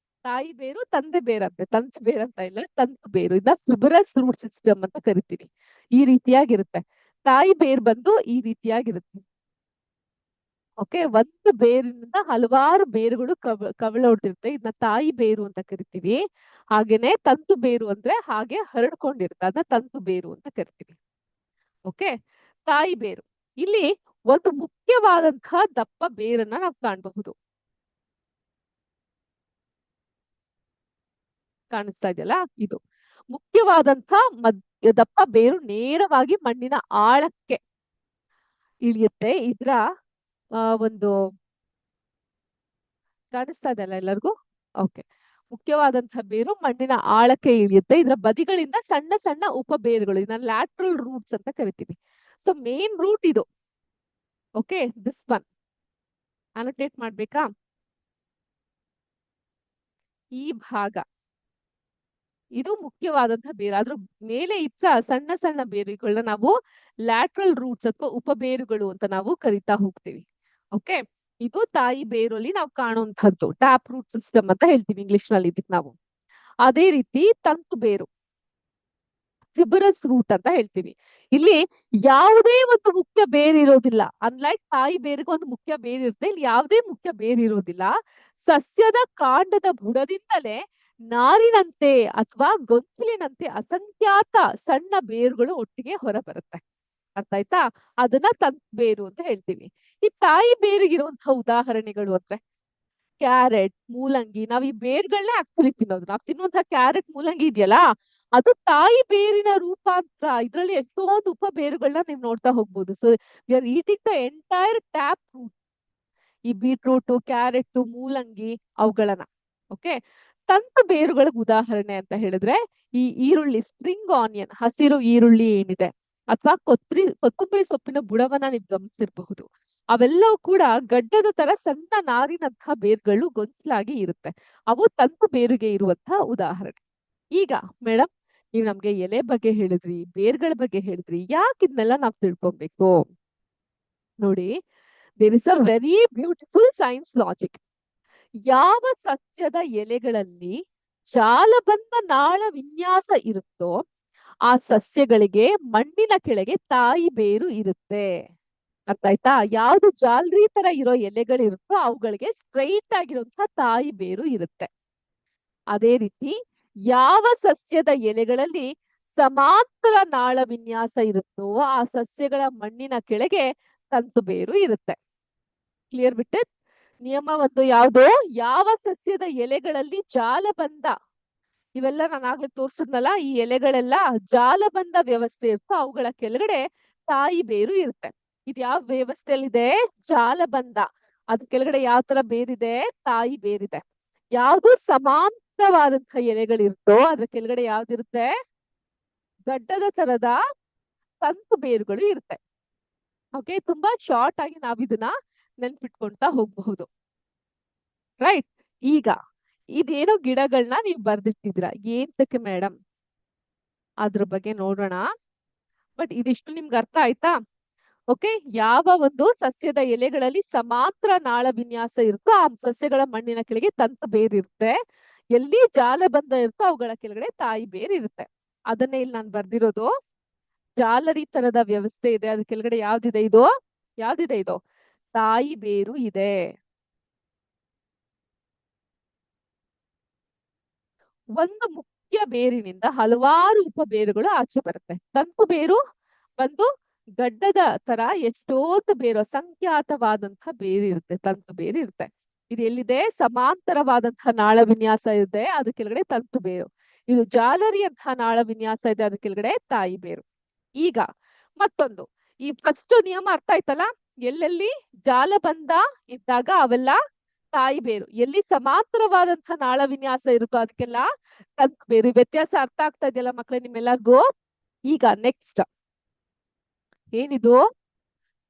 ತಾಯಿ ಬೇರು, ತಂದೆ ಬೇರಂತೆ. ತಂತು ಬೇರಂತ ಇಲ್ಲ, ತಂತು ಬೇರು. ಇದನ್ನ ಫಿಬ್ರಸ್ ರೂಟ್ ಸಿಸ್ಟಮ್ ಅಂತ ಕರಿತೀವಿ. ಈ ರೀತಿಯಾಗಿರುತ್ತೆ. ತಾಯಿ ಬೇರ್ ಬಂದು ಈ ರೀತಿಯಾಗಿರುತ್ತೆ. ಓಕೆ, ಒಂದು ಬೇರಿನಿಂದ ಹಲವಾರು ಬೇರುಗಳು ಕವಲೊಡ್ತಿರುತ್ತೆ. ಇದನ್ನ ತಾಯಿ ಬೇರು ಅಂತ ಕರಿತೀವಿ. ಹಾಗೇನೆ ತಂತು ಬೇರು ಅಂದ್ರೆ ಹಾಗೆ ಹರಡ್ಕೊಂಡಿರುತ್ತೆ, ಅದನ್ನ ತಂತು ಬೇರು ಅಂತ ಕರಿತೀವಿ. ಓಕೆ, ತಾಯಿ ಬೇರು. ಇಲ್ಲಿ ಒಂದು ಮುಖ್ಯವಾದಂತಹ ದಪ್ಪ ಬೇರನ್ನ ನಾವು ಕಾಣಬಹುದು. ಕಾಣಿಸ್ತಾ ಇದೆಯಲ್ಲ, ಇದು ಮುಖ್ಯವಾದಂತಹ ದಪ್ಪ ಬೇರು ನೇರವಾಗಿ ಮಣ್ಣಿನ ಆಳಕ್ಕೆ ಇಳಿಯುತ್ತೆ. ಇದ್ರ ಒಂದು ಕಾಣಿಸ್ತಾ ಇದೆಯಲ್ಲ ಎಲ್ಲರಿಗೂ? ಓಕೆ, ಮುಖ್ಯವಾದಂತಹ ಬೇರು ಮಣ್ಣಿನ ಆಳಕ್ಕೆ ಇಳಿಯುತ್ತೆ. ಇದರ ಬದಿಗಳಿಂದ ಸಣ್ಣ ಸಣ್ಣ ಉಪ ಬೇರುಗಳು, ಇದನ್ನ ಲ್ಯಾಟ್ರಲ್ ರೂಟ್ಸ್ ಅಂತ ಕರಿತೀವಿ. ಸೊ ಮೇನ್ ರೂಟ್ ಇದು. ಓಕೆ, ದಿಸ್ ಒನ್ ಅನೋಟೇಟ್ ಮಾಡ್ಬೇಕಾ? ಈ ಭಾಗ ಇದು ಮುಖ್ಯವಾದಂತಹ ಬೇರು. ಅದ್ರ ಮೇಲೆ ಇದ್ದ ಸಣ್ಣ ಸಣ್ಣ ಬೇರುಗಳನ್ನ ನಾವು ಲ್ಯಾಟ್ರಲ್ ರೂಟ್ಸ್ ಅಥವಾ ಉಪಬೇರುಗಳು ಅಂತ ನಾವು ಕರಿತಾ ಹೋಗ್ತೀವಿ. ಓಕೆ, ಇದು ತಾಯಿ ಬೇರಲ್ಲಿ ನಾವು ಕಾಣುವಂತಹದ್ದು ಟ್ಯಾಪ್ ರೂಟ್ ಸಿಸ್ಟಮ್ ಅಂತ ಹೇಳ್ತೀವಿ ಇಂಗ್ಲಿಷ್ ನಲ್ಲಿ ಇದಕ್ಕೆ ನಾವು. ಅದೇ ರೀತಿ ತಂತು ಬೇರು, ಫಿಬ್ರಸ್ ರೂಟ್ ಅಂತ ಹೇಳ್ತೀವಿ. ಇಲ್ಲಿ ಯಾವುದೇ ಒಂದು ಮುಖ್ಯ ಬೇರು ಇರೋದಿಲ್ಲ. ಅನ್ಲೈಕ್ ತಾಯಿ ಬೇರಿಗೆ ಒಂದು ಮುಖ್ಯ ಬೇರು ಇರುತ್ತೆ, ಇಲ್ಲಿ ಯಾವುದೇ ಮುಖ್ಯ ಬೇರು ಇರೋದಿಲ್ಲ. ಸಸ್ಯದ ಕಾಂಡದ ಬುಡದಿಂದಲೇ ನಾರಿನಂತೆ ಅಥವಾ ಗೊಂಚಲಿನಂತೆ ಅಸಂಖ್ಯಾತ ಸಣ್ಣ ಬೇರುಗಳು ಒಟ್ಟಿಗೆ ಹೊರ ಬರುತ್ತೆ. ಅರ್ಥ ಆಯ್ತಾ? ಅದನ್ನ ತಂತು ಬೇರು ಅಂತ ಹೇಳ್ತೀವಿ. ಈ ತಾಯಿ ಬೇರಿಗಿರುವಂತಹ ಉದಾಹರಣೆಗಳು ಅಂದ್ರೆ ಕ್ಯಾರೆಟ್, ಮೂಲಂಗಿ. ನಾವ್ ಈ ಬೇರ್ಗಳನ್ನೇ ಆಕ್ಚುಲಿ ತಿನ್ನೋದು. ನಾವ್ ತಿನ್ನುವಂತಹ ಕ್ಯಾರೆಟ್, ಮೂಲಂಗಿ ಇದೆಯಲ್ಲ, ಅದು ತಾಯಿ ಬೇರಿನ ರೂಪಾಂತರ. ಇದ್ರಲ್ಲಿ ಎಷ್ಟೊಂದು ಉಪ ಬೇರುಗಳನ್ನ ನೀವು ನೋಡ್ತಾ ಹೋಗ್ಬೋದು. So we are eating the entire tap root. ಈ ಬೀಟ್ರೂಟ್, ಕ್ಯಾರೆಟ್, ಮೂಲಂಗಿ ಅವುಗಳನ್ನ. ಓಕೆ, ತಂತು ಬೇರುಗಳಿಗೆ ಉದಾಹರಣೆ ಅಂತ ಹೇಳಿದ್ರೆ ಈ ಈರುಳ್ಳಿ, ಸ್ಪ್ರಿಂಗ್ ಆನಿಯನ್, ಹಸಿರು ಈರುಳ್ಳಿ ಏನಿದೆ, ಅಥವಾ ಕೊತ್ತಂಬರಿ ಸೊಪ್ಪಿನ ಬುಡವನ್ನ ನೀವು ಗಮನಿಸಿರಬಹುದು. ಅವೆಲ್ಲವೂ ಕೂಡ ಗಡ್ಡದ ತರ ಸಣ್ಣ ನಾರಿನಂತಹ ಬೇರುಗಳು ಗೊಂಚಲಾಗಿ ಇರುತ್ತೆ. ಅವು ತಂತು ಬೇರಿಗೆ ಇರುವಂತಹ ಉದಾಹರಣೆ. ಈಗ ಮೇಡಮ್, ನೀವು ನಮ್ಗೆ ಎಲೆ ಬಗ್ಗೆ ಹೇಳಿದ್ರಿ, ಬೇರ್ಗಳ ಬಗ್ಗೆ ಹೇಳಿದ್ರಿ, ಯಾಕೆ ಇದನ್ನೆಲ್ಲ ನಾವು ತಿಳ್ಕೊಬೇಕು? ನೋಡಿ, there is a very beautiful science logic. ಯಾವ ಸಸ್ಯದ ಎಲೆಗಳಲ್ಲಿ ಜಾಲಬಂಧ ನಾಳ ವಿನ್ಯಾಸ ಇರುತ್ತೋ ಆ ಸಸ್ಯಗಳಿಗೆ ಮಣ್ಣಿನ ಕೆಳಗೆ ತಾಯಿ ಬೇರು ಇರುತ್ತೆ. ಅರ್ಥ ಆಯ್ತಾ? ಯಾವ್ದು ಜಾಲರಿ ತರ ಇರೋ ಎಲೆಗಳಿರುತ್ತೋ ಅವುಗಳಿಗೆ ಸ್ಟ್ರೈಟ್ ಆಗಿರುವಂತಹ ತಾಯಿ ಬೇರು ಇರುತ್ತೆ. ಅದೇ ರೀತಿ ಯಾವ ಸಸ್ಯದ ಎಲೆಗಳಲ್ಲಿ ಸಮಾಂತರ ನಾಳ ವಿನ್ಯಾಸ ಇರುತ್ತೋ ಆ ಸಸ್ಯಗಳ ಮಣ್ಣಿನ ಕೆಳಗೆ ತಂತು ಬೇರು ಇರುತ್ತೆ. ಕ್ಲಿಯರ್ ಬಿಟ್ಟು ನಿಯಮ ಒಂದು ಯಾವುದು? ಯಾವ ಸಸ್ಯದ ಎಲೆಗಳಲ್ಲಿ ಜಾಲಬಂಧ ಇವೆಲ್ಲ ನಾನು ಆಗ್ಲೇ ತೋರ್ಸಿದ್ನಲ್ಲ, ಈ ಎಲೆಗಳೆಲ್ಲ ಜಾಲಬಂಧ ವ್ಯವಸ್ಥೆ ಇರ್ತೋ ಅವುಗಳ ಕೆಳಗಡೆ ತಾಯಿ ಬೇರು ಇರುತ್ತೆ. ಇದು ಯಾವ ವ್ಯವಸ್ಥೆಯಲ್ಲಿದೆ? ಜಾಲಬಂಧ. ಅದ್ರ ಕೆಳಗಡೆ ಯಾವ ತರ ಬೇರಿದೆ? ತಾಯಿ ಬೇರಿದೆ. ಯಾವ್ದು ಸಮಾಂತರವಾದಂತಹ ಎಲೆಗಳಿರ್ತೋ ಅದ್ರ ಕೆಳಗಡೆ ಯಾವ್ದಿರುತ್ತೆ? ಗಡ್ಡದ ತರದ ತಂತು ಬೇರುಗಳು ಇರುತ್ತೆ. ಓಕೆ, ತುಂಬಾ ಶಾರ್ಟ್ ಆಗಿ ನಾವ್ ಇದನ್ನ ನೆನ್ಪಿಟ್ಕೊಂತಾ ಹೋಗ್ಬಹುದು. ರೈಟ್. ಈಗ ಇದೇನೋ ಗಿಡಗಳನ್ನ ನೀವು ಬರ್ದಿಟ್ಟಿದ್ರ, ಏಂತಕ್ಕೆ ಮೇಡಮ್ ಅದ್ರ ಬಗ್ಗೆ ನೋಡೋಣ. ಬಟ್ ಇದಿಷ್ಟು ನಿಮ್ಗೆ ಅರ್ಥ ಆಯ್ತಾ? ಓಕೆ, ಯಾವ ಒಂದು ಸಸ್ಯದ ಎಲೆಗಳಲ್ಲಿ ಸಮಾಂತರ ನಾಳ ವಿನ್ಯಾಸ ಇರುತ್ತೋ ಆ ಸಸ್ಯಗಳ ಮಣ್ಣಿನ ಕೆಳಗೆ ತಂತು ಬೇರಿರುತ್ತೆ. ಎಲ್ಲಿ ಜಾಲಬಂಧ ಇರುತ್ತೋ ಅವುಗಳ ಕೆಳಗಡೆ ತಾಯಿ ಬೇರ್ ಇರುತ್ತೆ. ಅದನ್ನೇ ಇಲ್ಲಿ ನಾನು ಬರ್ದಿರೋದು. ಜಾಲರಿ ತರದ ವ್ಯವಸ್ಥೆ ಇದೆ, ಅದ್ರ ಕೆಳಗಡೆ ಯಾವ್ದಿದೆ? ಇದು ಯಾವ್ದಿದೆ? ಇದು ತಾಯಿ ಬೇರು ಇದೆ. ಒಂದು ಮುಖ್ಯ ಬೇರಿನಿಂದ ಹಲವಾರು ಉಪ ಬೇರುಗಳು ಆಚೆ ಬರುತ್ತೆ. ತಂತು ಬೇರು ಒಂದು ಗಡ್ಡದ ತರ ಎಷ್ಟೊಂದು ಬೇರು, ಅಸಂಖ್ಯಾತವಾದಂತಹ ಬೇರಿರುತ್ತೆ, ತಂತು ಬೇರು ಇರುತ್ತೆ. ಇದು ಎಲ್ಲಿದೆ? ಸಮಾಂತರವಾದಂತಹ ನಾಳ ವಿನ್ಯಾಸ ಇದೆ, ಅದ್ರ ಕೆಳಗಡೆ ತಂತು ಬೇರು. ಇದು ಜಾಲರಿಯಂತಹ ನಾಳ ವಿನ್ಯಾಸ ಇದೆ, ಅದ್ರ ಕೆಳಗಡೆ ತಾಯಿ ಬೇರು. ಈಗ ಮತ್ತೊಂದು, ಈ ಫಸ್ಟ್ ನಿಯಮ ಅರ್ಥ ಆಯ್ತಲ್ಲ? ಎಲ್ಲೆಲ್ಲಿ ಜಾಲಬಂಧ ಇದ್ದಾಗ ಅವೆಲ್ಲ ತಾಯಿ ಬೇರು, ಎಲ್ಲಿ ಸಮಾಂತರವಾದಂತಹ ನಾಳ ವಿನ್ಯಾಸ ಇರುತ್ತೋ ಅದಕ್ಕೆಲ್ಲ ತಂತು ಬೇರು. ವ್ಯತ್ಯಾಸ ಅರ್ಥ ಆಗ್ತಾ ಇದೆಯಲ್ಲ ಮಕ್ಳೇ ನಿಮ್ಮೆಲ್ಲರಿಗೂ? ಈಗ ನೆಕ್ಸ್ಟ್ ಏನಿದು?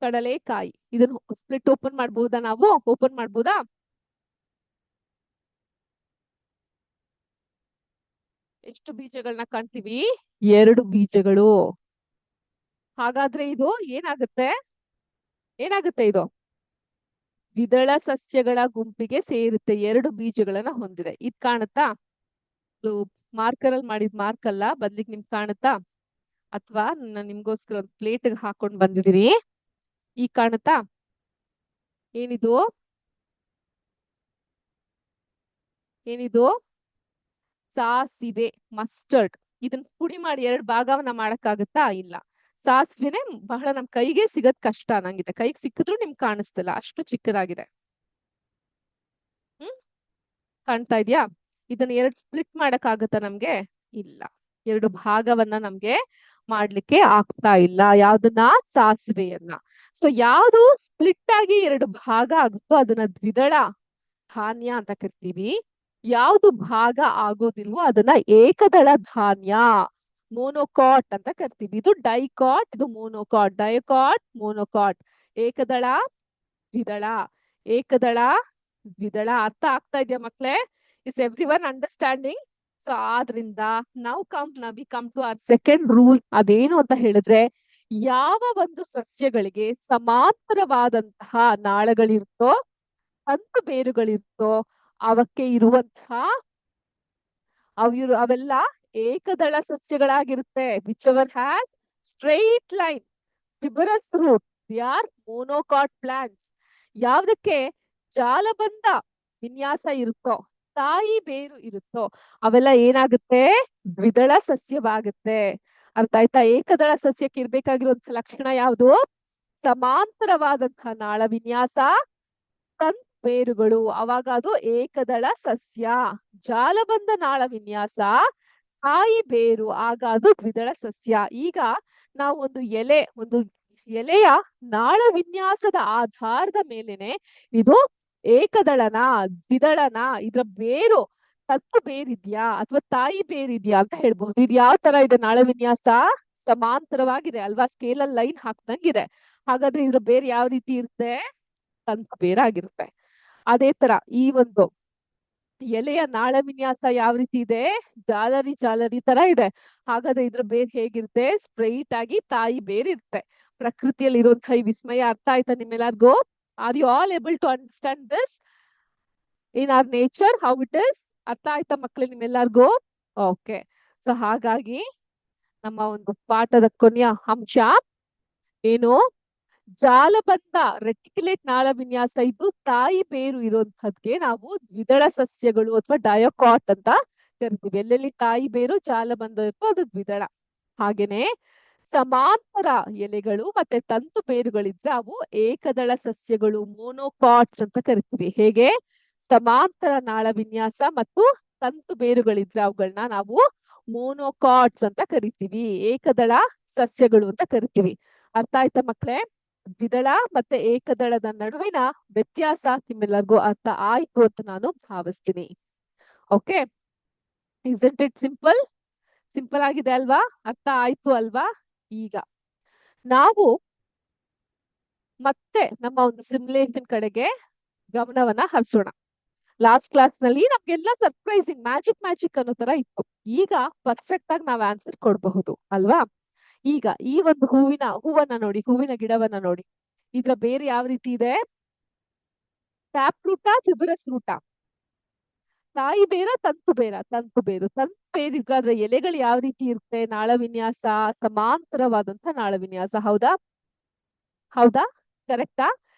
ಕಡಲೆಕಾಯಿ. ಇದನ್ನು ಸ್ಪ್ಲಿಟ್ ಓಪನ್ ಮಾಡ್ಬೋದಾ? ನಾವು ಓಪನ್ ಮಾಡ್ಬೋದಾ? ಎಷ್ಟು ಬೀಜಗಳನ್ನ ಕಾಣ್ತೀವಿ? 2 ಬೀಜಗಳು. ಹಾಗಾದ್ರೆ ಇದು ಏನಾಗುತ್ತೆ? ಏನಾಗುತ್ತೆ ಇದು? ದ್ವಿದಳ ಸಸ್ಯಗಳ ಗುಂಪಿಗೆ ಸೇರುತ್ತೆ. 2 ಬೀಜಗಳನ್ನ ಹೊಂದಿದೆ. ಇದ್ ಕಾಣುತ್ತಾ? ಮಾರ್ಕರ್ ಅಲ್ಲಿ ಮಾಡಿದ್ ಮಾರ್ಕ್ ಅಲ್ಲ, ಬದ್ಲಿಗೆ ನಿಮ್ಗೆ ಕಾಣುತ್ತಾ? ಅಥವಾ ನಾನು ನಿಮ್ಗೋಸ್ಕರ ಒಂದು ಪ್ಲೇಟ್ ಹಾಕೊಂಡ್ ಬಂದಿದೀನಿ. ಈಗ ಕಾಣುತ್ತಾ? ಏನಿದು? ಏನಿದು? ಸಾಸಿವೆ, ಮಸ್ಟರ್ಡ್. ಇದನ್ನ ಪುಡಿ ಮಾಡಿ 2 ಭಾಗವನ್ನ ಮಾಡಕ್ಕಾಗತ್ತಾ? ಇಲ್ಲ. ಸಾಸಿವೆನೆ ಬಹಳ ನಮ್ ಕೈಗೆ ಸಿಗದ್ ಕಷ್ಟ ನಂಗಿದೆ. ಕೈಗೆ ಸಿಕ್ಕಿದ್ರು ನಿಮ್ಗೆ ಕಾಣಿಸ್ತಿಲ್ಲ, ಅಷ್ಟು ಚಿಕ್ಕದಾಗಿದೆ. ಕಾಣ್ತಾ ಇದ್ಯಾ? ಇದನ್ನ 2 ಸ್ಪ್ಲಿಟ್ ಮಾಡಕ್ ಆಗತ್ತಾ ನಮ್ಗೆ? ಇಲ್ಲ. 2 ಭಾಗವನ್ನ ನಮ್ಗೆ ಮಾಡ್ಲಿಕ್ಕೆ ಆಗ್ತಾ ಇಲ್ಲ. ಯಾವ್ದನ್ನ? ಸಾಸಿವೆಯನ್ನ. ಸೊ ಯಾವ್ದು ಸ್ಪ್ಲಿಟ್ ಆಗಿ 2 ಭಾಗ ಆಗುತ್ತೋ ಅದನ್ನ ದ್ವಿದಳ ಧಾನ್ಯ ಅಂತ ಕರಿತೀವಿ. ಯಾವ್ದು ಭಾಗ ಆಗೋದಿಲ್ವೋ ಅದನ್ನ ಏಕದಳ ಧಾನ್ಯ, ಮೋನೋಕಾಟ್ ಅಂತ ಕರಿತೀವಿ. ಇದು ಡೈಕಾಟ್, ಇದು ಮೋನೋಕಾಟ್. Dicot, monocot. ಏಕದಳ, ದ್ವಿದಳ. ಏಕದಳ, ದ್ವಿದಳ. ಅರ್ಥ ಆಗ್ತಾ ಇದೆಯಾ ಮಕ್ಳೇ? Is everyone understanding? So ಆದ್ರಿಂದ ನಾವು we come to our second rule. ಅದೇನು ಅಂತ ಹೇಳಿದ್ರೆ, ಯಾವ ಒಂದು ಸಸ್ಯಗಳಿಗೆ ಸಮಾಂತರವಾದಂತಹ ನಾಳಗಳಿರುತ್ತೋ, ತಂತು ಬೇರುಗಳಿರುತ್ತೋ, ಅವಕ್ಕೆ ಇರುವಂತಹ ಅವೆಲ್ಲ ಏಕದಳ ಸಸ್ಯಗಳಾಗಿರುತ್ತೆ. Whichever has straight line fibrous root, they are monocot plants. ಯಾವ್ದಕ್ಕೆ ಜಾಲಬಂಧ ವಿನ್ಯಾಸ ಇರುತ್ತೋ, ತಾಯಿ ಬೇರು ಇರುತ್ತೋ, ಅವೆಲ್ಲ ಏನಾಗುತ್ತೆ? ದ್ವಿದಳ ಸಸ್ಯವಾಗುತ್ತೆ. ಅರ್ಥ ಆಯ್ತಾ? ಏಕದಳ ಸಸ್ಯಕ್ಕೆ ಇರ್ಬೇಕಾಗಿರುವಂತ ಲಕ್ಷಣ ಯಾವುದು? ಸಮಾಂತರವಾದಂತಹ ನಾಳ ವಿನ್ಯಾಸ, ತಂತು ಬೇರುಗಳು, ಅವಾಗ ಅದು ಏಕದಳ ಸಸ್ಯ. ಜಾಲಬಂಧ ನಾಳ ವಿನ್ಯಾಸ, ತಾಯಿ ಬೇರು, ಆಗ ಅದು ದ್ವಿದಳ ಸಸ್ಯ. ಈಗ ನಾವು ಒಂದು ಎಲೆಯ ನಾಳ ವಿನ್ಯಾಸದ ಆಧಾರದ ಮೇಲೆನೆ ಇದು ಏಕದಳನ, ದ್ವಿದಳನ, ಇದ್ರ ಬೇರು ತಂತು ಬೇರಿದ್ಯಾ ಅಥವಾ ತಾಯಿ ಬೇರಿದ್ಯಾ ಅಂತ ಹೇಳ್ಬಹುದು. ಇದು ಯಾವ ತರ ಇದೆ ನಾಳ ವಿನ್ಯಾಸ? ಸಮಾಂತರವಾಗಿದೆ ಅಲ್ವಾ? ಸ್ಕೇಲಲ್ಲಿ ಲೈನ್ ಹಾಕ್ದಂಗಿದೆ. ಹಾಗಾದ್ರೆ ಇದ್ರ ಬೇರು ಯಾವ ರೀತಿ ಇರುತ್ತೆ? ತಂತು ಬೇರಾಗಿರುತ್ತೆ. ಅದೇ ತರ ಈ ಒಂದು ಎಲೆಯ ನಾಳ ವಿನ್ಯಾಸ ಯಾವ ರೀತಿ ಇದೆ? ಜಾಲರಿ ತರ ಇದೆ. ಹಾಗಾದ್ರೆ ಇದ್ರ ಬೇರ್ ಹೇಗಿರುತ್ತೆ? ಸ್ಟ್ರೈಟ್ ಆಗಿ ತಾಯಿ ಬೇರ್ ಇರುತ್ತೆ. ಪ್ರಕೃತಿಯಲ್ಲಿ ಇರುವಂತಹ ಈ ವಿಸ್ಮಯ ಅರ್ಥ ಆಯ್ತಾ ನಿಮ್ಮೆಲ್ಲರಿಗೂ? Are you all able to understand this in our nature how it is? ಅರ್ಥ ಆಯ್ತಾ ಮಕ್ಳು ನಿಮ್ಮೆಲ್ಲರಿಗೂ? ಓಕೆ. ಸೊ ಹಾಗಾಗಿ ನಮ್ಮ ಒಂದು ಪಾಠದ ಕೊನೆಯ ಅಂಶ ಏನು? ಜಾಲಬಂಧ ರೆಟಿಕ್ಯುಲೇಟ್ ನಾಳ ವಿನ್ಯಾಸ ಇದ್ದು ತಾಯಿ ಬೇರು ಇರುವಂತದ್ಗೆ ನಾವು ದ್ವಿದಳ ಸಸ್ಯಗಳು ಅಥವಾ ಡಯೋಕಾಟ್ ಅಂತ ಕರಿತೀವಿ. ಎಲ್ಲೆಲ್ಲಿ ತಾಯಿ ಬೇರು ಜಾಲಬಂಧ ಇರುತ್ತೋ ಅದು ದ್ವಿದಳ. ಹಾಗೇನೆ ಸಮಾಂತರ ಎಲೆಗಳು ಮತ್ತೆ ತಂತು ಬೇರುಗಳಿದ್ರೆ ಅವು ಏಕದಳ ಸಸ್ಯಗಳು, ಮೋನೋಕಾಟ್ಸ್ ಅಂತ ಕರಿತೀವಿ. ಹೇಗೆ? ಸಮಾಂತರ ನಾಳ ವಿನ್ಯಾಸ ಮತ್ತು ತಂತು ಬೇರುಗಳಿದ್ರೆ ಅವುಗಳನ್ನ ನಾವು ಮೋನೋಕಾಟ್ಸ್ ಅಂತ ಕರಿತೀವಿ, ಏಕದಳ ಸಸ್ಯಗಳು ಅಂತ ಕರಿತೀವಿ. ಅರ್ಥ ಆಯ್ತಾ ಮಕ್ಳೇ? ದ್ವಿದಳ ಮತ್ತೆ ಏಕದಳದ ನಡುವಿನ ವ್ಯತ್ಯಾಸ ನಿಮ್ಮೆಲ್ಲರಿಗೂ ಅರ್ಥ ಆಯ್ತು ಅಂತ ನಾನು ಭಾವಿಸ್ತೀನಿ. Okay, isn't it simple? Simple ಆಗಿದೆ ಅಲ್ವಾ? ಅರ್ಥ ಆಯ್ತು ಅಲ್ವಾ? ಈಗ ನಾವು ಮತ್ತೆ ನಮ್ಮ ಒಂದು ಸಿಮ್ಯುಲೇಷನ್ ಕಡೆಗೆ ಗಮನವನ್ನ ಹರಿಸೋಣ. ಲಾಸ್ಟ್ ಕ್ಲಾಸ್ ನಲ್ಲಿ ನಮ್ಗೆಲ್ಲ ಸರ್ಪ್ರೈಸಿಂಗ್ ಮ್ಯಾಜಿಕ್ ಅನ್ನೋ ತರ ಇತ್ತು. ಈಗ ಪರ್ಫೆಕ್ಟ್ ಆಗಿ ನಾವ್ ಆನ್ಸರ್ ಕೊಡಬಹುದು ಅಲ್ವಾ? ಈಗ ಈ ಒಂದು ಹೂವನ್ನ ನೋಡಿ, ಹೂವಿನ ಗಿಡವನ್ನ ನೋಡಿ. ಇದ್ರ ಬೇರೆ ಯಾವ ರೀತಿ ಇದೆ? ಟ್ಯಾಪ್ ರೂಟ, ಫಿಬರಸ್ ರೂಟ. ತಾಯಿ ಬೇರ, ತಂತು ಬೇರ? ತಂತು ಬೇರು. ತಂತು ಬೇರಿಗಾದ್ರೆ ಎಲೆಗಳು ಯಾವ ರೀತಿ ಇರುತ್ತೆ? ನಾಳ ವಿನ್ಯಾಸ, ಸಮಾಂತರವಾದಂತ ನಾಳ ವಿನ್ಯಾಸ. ಹೌದಾ? ಹೌದಾ? ಕರೆಕ್ಟಾ?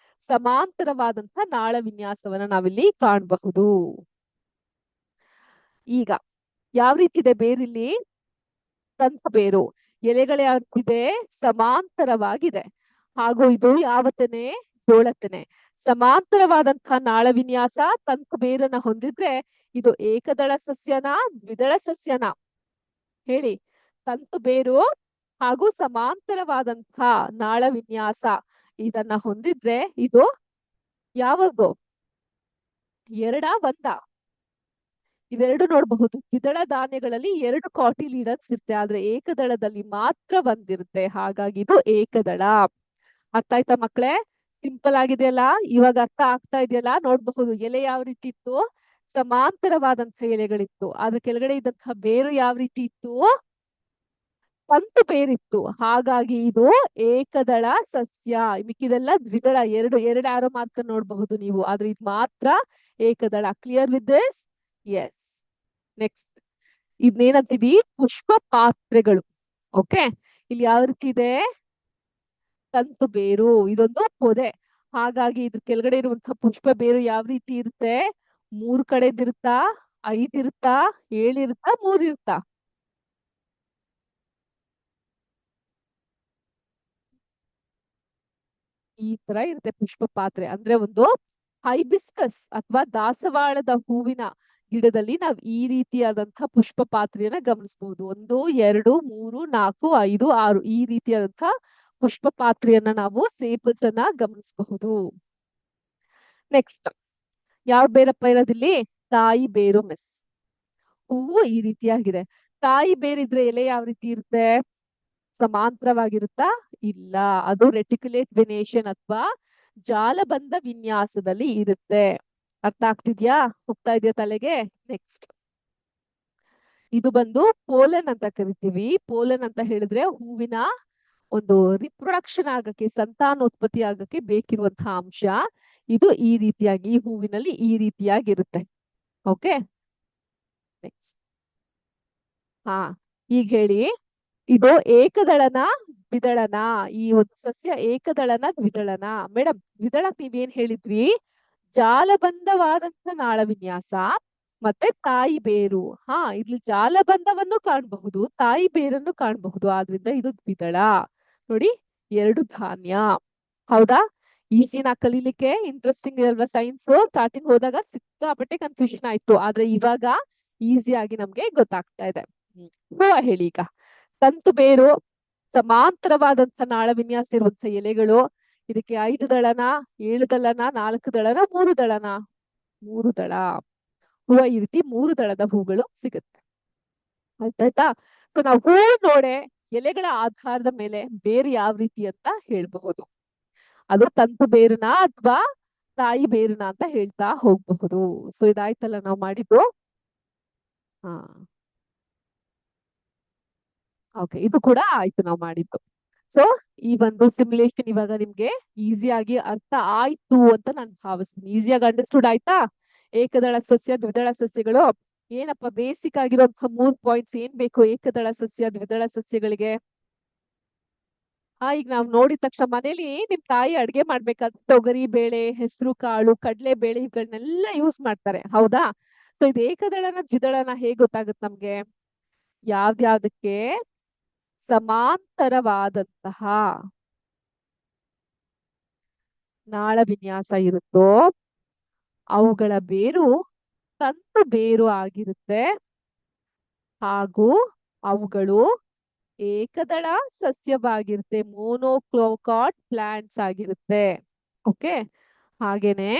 ಸಮಾಂತರವಾದಂತ ನಾಳ ವಿನ್ಯಾಸವನ್ನ ನಾವಿಲ್ಲಿ ಕಾಣಬಹುದು. ಈಗ ಯಾವ ರೀತಿ ಇದೆ ಬೇರಿಲ್ಲಿ? ತಂತು ಬೇರು. ಎಲೆಗಳು ಯಾವ ರೀತಿ ಇದೆ? ಸಮಾಂತರವಾಗಿದೆ. ಹಾಗೂ ಇದು ಯಾವ ತೆನೆ? ಜೋಳತೆನೆ. ಸಮಾಂತರವಾದಂತಹ ನಾಳ ವಿನ್ಯಾಸ ತಂತು ಬೇರನ್ನ ಹೊಂದಿದ್ರೆ ಇದು ಏಕದಳ ಸಸ್ಯನ, ದ್ವಿದಳ ಸಸ್ಯನ? ಹೇಳಿ. ತಂತು ಬೇರು ಹಾಗೂ ಸಮಾಂತರವಾದಂತಹ ನಾಳ ವಿನ್ಯಾಸ ಇದನ್ನ ಹೊಂದಿದ್ರೆ ಇದು ಯಾವುದು? ಎರಡ, ಒಂದ? ಇವೆರಡು ನೋಡಬಹುದು. ದ್ವಿದಳ ಧಾನ್ಯಗಳಲ್ಲಿ 2 ಕಾಟಿಲೀಡರ್ಸ್ ಇರುತ್ತೆ, ಆದ್ರೆ ಏಕದಳದಲ್ಲಿ ಮಾತ್ರ ಒಂದಿರುತ್ತೆ. ಹಾಗಾಗಿ ಇದು ಏಕದಳ. ಅರ್ಥ ಆಯ್ತಾ ಮಕ್ಳೇ? ಸಿಂಪಲ್ ಆಗಿದೆಯಲ್ಲ? ಇವಾಗ ಅರ್ಥ ಆಗ್ತಾ ಇದೆಯಲ್ಲ? ನೋಡ್ಬಹುದು ಎಲೆ ಯಾವ ರೀತಿ ಇತ್ತು? ಸಮಾಂತರವಾದಂತಹ ಎಲೆಗಳಿತ್ತು. ಅದ್ರ ಕೆಳಗಡೆ ಇದ್ದಂತಹ ಬೇರು ಯಾವ ರೀತಿ ಇತ್ತು? ತಂತು ಬೇರಿತ್ತು. ಹಾಗಾಗಿ ಇದು ಏಕದಳ ಸಸ್ಯ. ಮಿಕ್ಕಿದೆಲ್ಲ ದ್ವಿದಳ. ಎರಡು ಆರೋ ಮಾರ್ಕ್ ನೋಡಬಹುದು ನೀವು, ಆದ್ರೆ ಇದು ಮಾತ್ರ ಏಕದಳ. Clear with this? Yes. Next ಇದನ್ನೇನಂತೀವಿ? ಪುಷ್ಪ ಪಾತ್ರೆಗಳು. ಓಕೆ, ಇಲ್ಲಿ ಯಾವ ರೀತಿ ಇದೆ? ತಂತು ಬೇರು. ಇದೊಂದು ಪೊದೆ. ಹಾಗಾಗಿ ಇದ್ರ ಕೆಳಗಡೆ ಇರುವಂತಹ ಪುಷ್ಪ ಬೇರು ಯಾವ ರೀತಿ ಇರುತ್ತೆ? 3 ಕಡೆದಿರುತ್ತಾ? 5 ಇರುತ್ತಾ? 7 ಇರುತ್ತಾ? 3 ಇರುತ್ತಾ? ಈ ತರ ಇರುತ್ತೆ ಪುಷ್ಪ ಪಾತ್ರೆ. ಅಂದ್ರೆ ಒಂದು ಹೈಬಿಸ್ಕಸ್ ಅಥವಾ ದಾಸವಾಳದ ಹೂವಿನ ಗಿಡದಲ್ಲಿ ನಾವು ಈ ರೀತಿಯಾದಂತಹ ಪುಷ್ಪ ಪಾತ್ರೆಯನ್ನ ಗಮನಿಸಬಹುದು. 1, 2, 3, 4, 5, 6 ಈ ರೀತಿಯಾದಂತಹ ಪುಷ್ಪ ಪಾತ್ರೆಯನ್ನ ನಾವು ಸೇಪಲ್ಸ್ ಅನ್ನ ಗಮನಿಸಬಹುದು. ನೆಕ್ಸ್ಟ್ ಯಾವ ಬೇರಪ್ಪ ಇರೋದಿಲ್ಲಿ? ತಾಯಿ ಬೇರು ಮಿಸ್. ಹೂವು ಈ ರೀತಿಯಾಗಿದೆ. ತಾಯಿ ಬೇರಿದ್ರೆ ಎಲೆ ಯಾವ ರೀತಿ ಇರುತ್ತೆ? ಸಮಾಂತರವಾಗಿರುತ್ತಾ? ಇಲ್ಲ, ಅದು ರೆಟಿಕ್ಯುಲೇಟ್ ವೆನೇಷನ್ ಅಥವಾ ಜಾಲಬಂಧ ವಿನ್ಯಾಸದಲ್ಲಿ ಇರುತ್ತೆ. ಅರ್ಥ ಆಗ್ತಿದ್ಯಾ? ಹೋಗ್ತಾ ಇದೆಯಾ ತಲೆಗೆ? ನೆಕ್ಸ್ಟ್ ಇದು ಬಂದು ಪೋಲನ್ ಅಂತ ಕರಿತೀವಿ. ಪೋಲನ್ ಅಂತ ಹೇಳಿದ್ರೆ ಹೂವಿನ ಒಂದು ರಿಪ್ರೊಡಕ್ಷನ್ ಆಗಕ್ಕೆ, ಸಂತಾನೋತ್ಪತ್ತಿ ಆಗಕ್ಕೆ ಬೇಕಿರುವಂತಹ ಅಂಶ. ಇದು ಈ ರೀತಿಯಾಗಿ ಈ ಹೂವಿನಲ್ಲಿ ಈ ರೀತಿಯಾಗಿರುತ್ತೆ. ಓಕೆ, ನೆಕ್ಸ್ಟ್ ಹಾ ಈಗ ಹೇಳಿ, ಇದು ಏಕದಳನ ದ್ವಿದಳನ? ಈ ಒಂದು ಸಸ್ಯ ಏಕದಳನ ದ್ವಿದಳನ? ಮೇಡಮ್ ದ್ವಿದಳಕ್ ನೀವೇನ್ ಹೇಳಿದ್ರಿ? ಜಾಲಬಂಧವಾದಂತ ನಾಳ ವಿನ್ಯಾಸ ಮತ್ತೆ ತಾಯಿ ಬೇರು. ಇಲ್ಲಿ ಜಾಲಬಂಧವನ್ನು ಕಾಣಬಹುದು, ತಾಯಿ ಬೇರನ್ನು ಕಾಣಬಹುದು. ಆದ್ರಿಂದ ಇದು ದ್ವಿದಳ. ನೋಡಿ, 2 ಧಾನ್ಯ. ಹೌದಾ? ಈಸಿನ ಕಲೀಲಿಕ್ಕೆ ಇಂಟ್ರೆಸ್ಟಿಂಗ್ ಇರಲ್ವಾ? ಸೈನ್ಸ್ ಸ್ಟಾರ್ಟಿಂಗ್ ಹೋದಾಗ ಸಿಕ್ಕಾಪಟ್ಟೆ ಕನ್ಫ್ಯೂಷನ್ ಆಯ್ತು, ಆದ್ರೆ ಇವಾಗ ಈಸಿಯಾಗಿ ನಮ್ಗೆ ಗೊತ್ತಾಗ್ತಾ ಇದೆ. ಹೂವ ಹೇಳಿ ಈಗ. ತಂತು ಬೇರು, ಸಮಾಂತರವಾದಂತ ನಾಳ ವಿನ್ಯಾಸ ಇರುವಂತಹ ಎಲೆಗಳು. ಇದಕ್ಕೆ 5 ದಳನ, 7 ದಳನ, 4 ದಳನ, 3 ದಳನ? 3 ದಳ. ಹೂವ ಈ ರೀತಿ 3 ದಳದ ಹೂಗಳು ಸಿಗುತ್ತೆ. ಆಯ್ತಾಯ್ತಾ? ಸೊ ನಾವು ಹೂ ನೋಡೆ ಎಲೆಗಳ ಆಧಾರದ ಮೇಲೆ ಬೇರು ಯಾವ ರೀತಿ ಅಂತ ಹೇಳ್ಬಹುದು. ಅದು ತಂತು ಬೇರುನ ಅಥವಾ ತಾಯಿ ಬೇರುನ ಅಂತ ಹೇಳ್ತಾ ಹೋಗ್ಬಹುದು. ಸೊ ಇದಾಯ್ತಲ್ಲ ನಾವು ಮಾಡಿದ್ದು. ಹಾ, ಓಕೆ, ಇದು ಕೂಡ ಆಯ್ತು ನಾವು ಮಾಡಿದ್ದು. ಸೊ ಈ ಒಂದು ಸಿಮ್ಯುಲೇಷನ್ ಇವಾಗ ನಿಮ್ಗೆ ಈಸಿಯಾಗಿ ಅರ್ಥ ಆಯ್ತು ಅಂತ ನಾನು ಭಾವಿಸ್ತೀನಿ. ಈಸಿಯಾಗಿ ಅಂಡರ್ಸ್ಟುಡ್ ಆಯ್ತಾ? ಏಕದಳ ಸಸ್ಯ, ದ್ವಿದಳ ಸಸ್ಯಗಳು ಏನಪ್ಪ ಬೇಸಿಕ್ ಆಗಿರುವಂತಹ 3 ಪಾಯಿಂಟ್ಸ್ ಏನ್ ಬೇಕು ಏಕದಳ ಸಸ್ಯ, ದ್ವಿದಳ ಸಸ್ಯಗಳಿಗೆ? ಈಗ ನಾವ್ ನೋಡಿದ ತಕ್ಷಣ ಮನೇಲಿ ನಿಮ್ ತಾಯಿ ಅಡ್ಗೆ ಮಾಡ್ಬೇಕಾದ್ರೆ ತೊಗರಿ ಬೇಳೆ, ಹೆಸರು ಕಾಳು, ಕಡಲೆ ಬೇಳೆ ಇವುಗಳನ್ನೆಲ್ಲ ಯೂಸ್ ಮಾಡ್ತಾರೆ. ಹೌದಾ? ಸೊ ಇದು ಏಕದಳನ ದ್ವಿದಳನ ಹೇಗ್ ಗೊತ್ತಾಗುತ್ತೆ ನಮ್ಗೆ? ಯಾವ್ದ್ಯಾವ್ದಕ್ಕೆ ಸಮಾಂತರವಾದಂತಹ ನಾಳ ವಿನ್ಯಾಸ ಇರುತ್ತೋ ಅವುಗಳ ಬೇರು ತಂತು ಬೇರು ಆಗಿರುತ್ತೆ ಹಾಗೂ ಅವುಗಳು ಏಕದಳ ಸಸ್ಯವಾಗಿರುತ್ತೆ, ಮೋನೋಕ್ಲೋಕಾಟ್ ಪ್ಲಾಂಟ್ಸ್ ಆಗಿರುತ್ತೆ. ಓಕೆ, ಹಾಗೇನೆ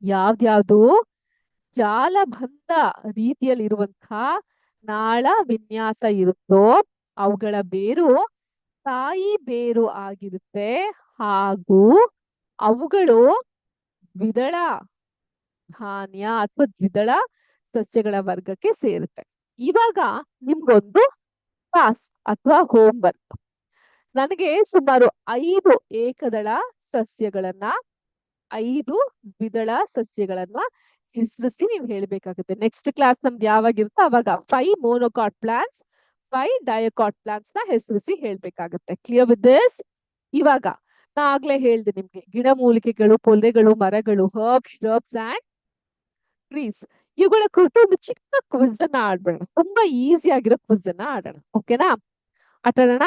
ಯಾವ್ದ್ಯಾವ್ದು ಜಾಲಬಂಧ ರೀತಿಯಲ್ಲಿರುವಂತಹ ನಾಳ ವಿನ್ಯಾಸ ಇರುತ್ತೋ ಅವುಗಳ ಬೇರು ತಾಯಿ ಬೇರು ಆಗಿರುತ್ತೆ ಹಾಗೂ ಅವುಗಳು ದ್ವಿದಳ ಧಾನ್ಯ ಅಥವಾ ದ್ವಿದಳ ಸಸ್ಯಗಳ ವರ್ಗಕ್ಕೆ ಸೇರುತ್ತೆ. ಇವಾಗ ನಿಮ್ಗೊಂದು ಟಾಸ್ಕ್ ಅಥವಾ ಹೋಮ್ ವರ್ಕ್. ನನಗೆ ಸುಮಾರು 5 ಏಕದಳ ಸಸ್ಯಗಳನ್ನ 5 ದ್ವಿದಳ ಸಸ್ಯಗಳನ್ನ ಹೆಸರಿಸಿ ನೀವು ಹೇಳ್ಬೇಕಾಗುತ್ತೆ. ನೆಕ್ಸ್ಟ್ ಕ್ಲಾಸ್ ನಮ್ದು ಯಾವಾಗಿರುತ್ತೋ ಅವಾಗ 5 ಮೊನೊಕಾಟ್ ಪ್ಲಾಂಟ್ಸ್ 5 ಡಯೋಕಾಟ್ ಪ್ಲಾಂಟ್ಸ್ ನ ಹೆಸರಿಸಿ ಹೇಳ್ಬೇಕಾಗುತ್ತೆ. Clear with this? ಇವಾಗ ನಾ ಆಗ್ಲೇ ಹೇಳ್ದೆ ನಿಮ್ಗೆ ಗಿಡಮೂಲಿಕೆಗಳು, ಪೊದೆಗಳು, ಮರಗಳು, ಹರ್ಬ್ಸ್, shrubs ಅಂಡ್ ಟ್ರೀಸ್, ಇವುಗಳ ಕುರಿತು ಒಂದು ಚಿಕ್ಕ ಕ್ವಿಜ್ ಅನ್ನ ಆಡ್ಬೇಡ. ತುಂಬಾ ಈಸಿ ಆಗಿರೋ ಕ್ವಿಜ್ ಅನ್ನ ಆಡೋಣ. ಓಕೆನಾ? ಆಟಾಡೋಣ?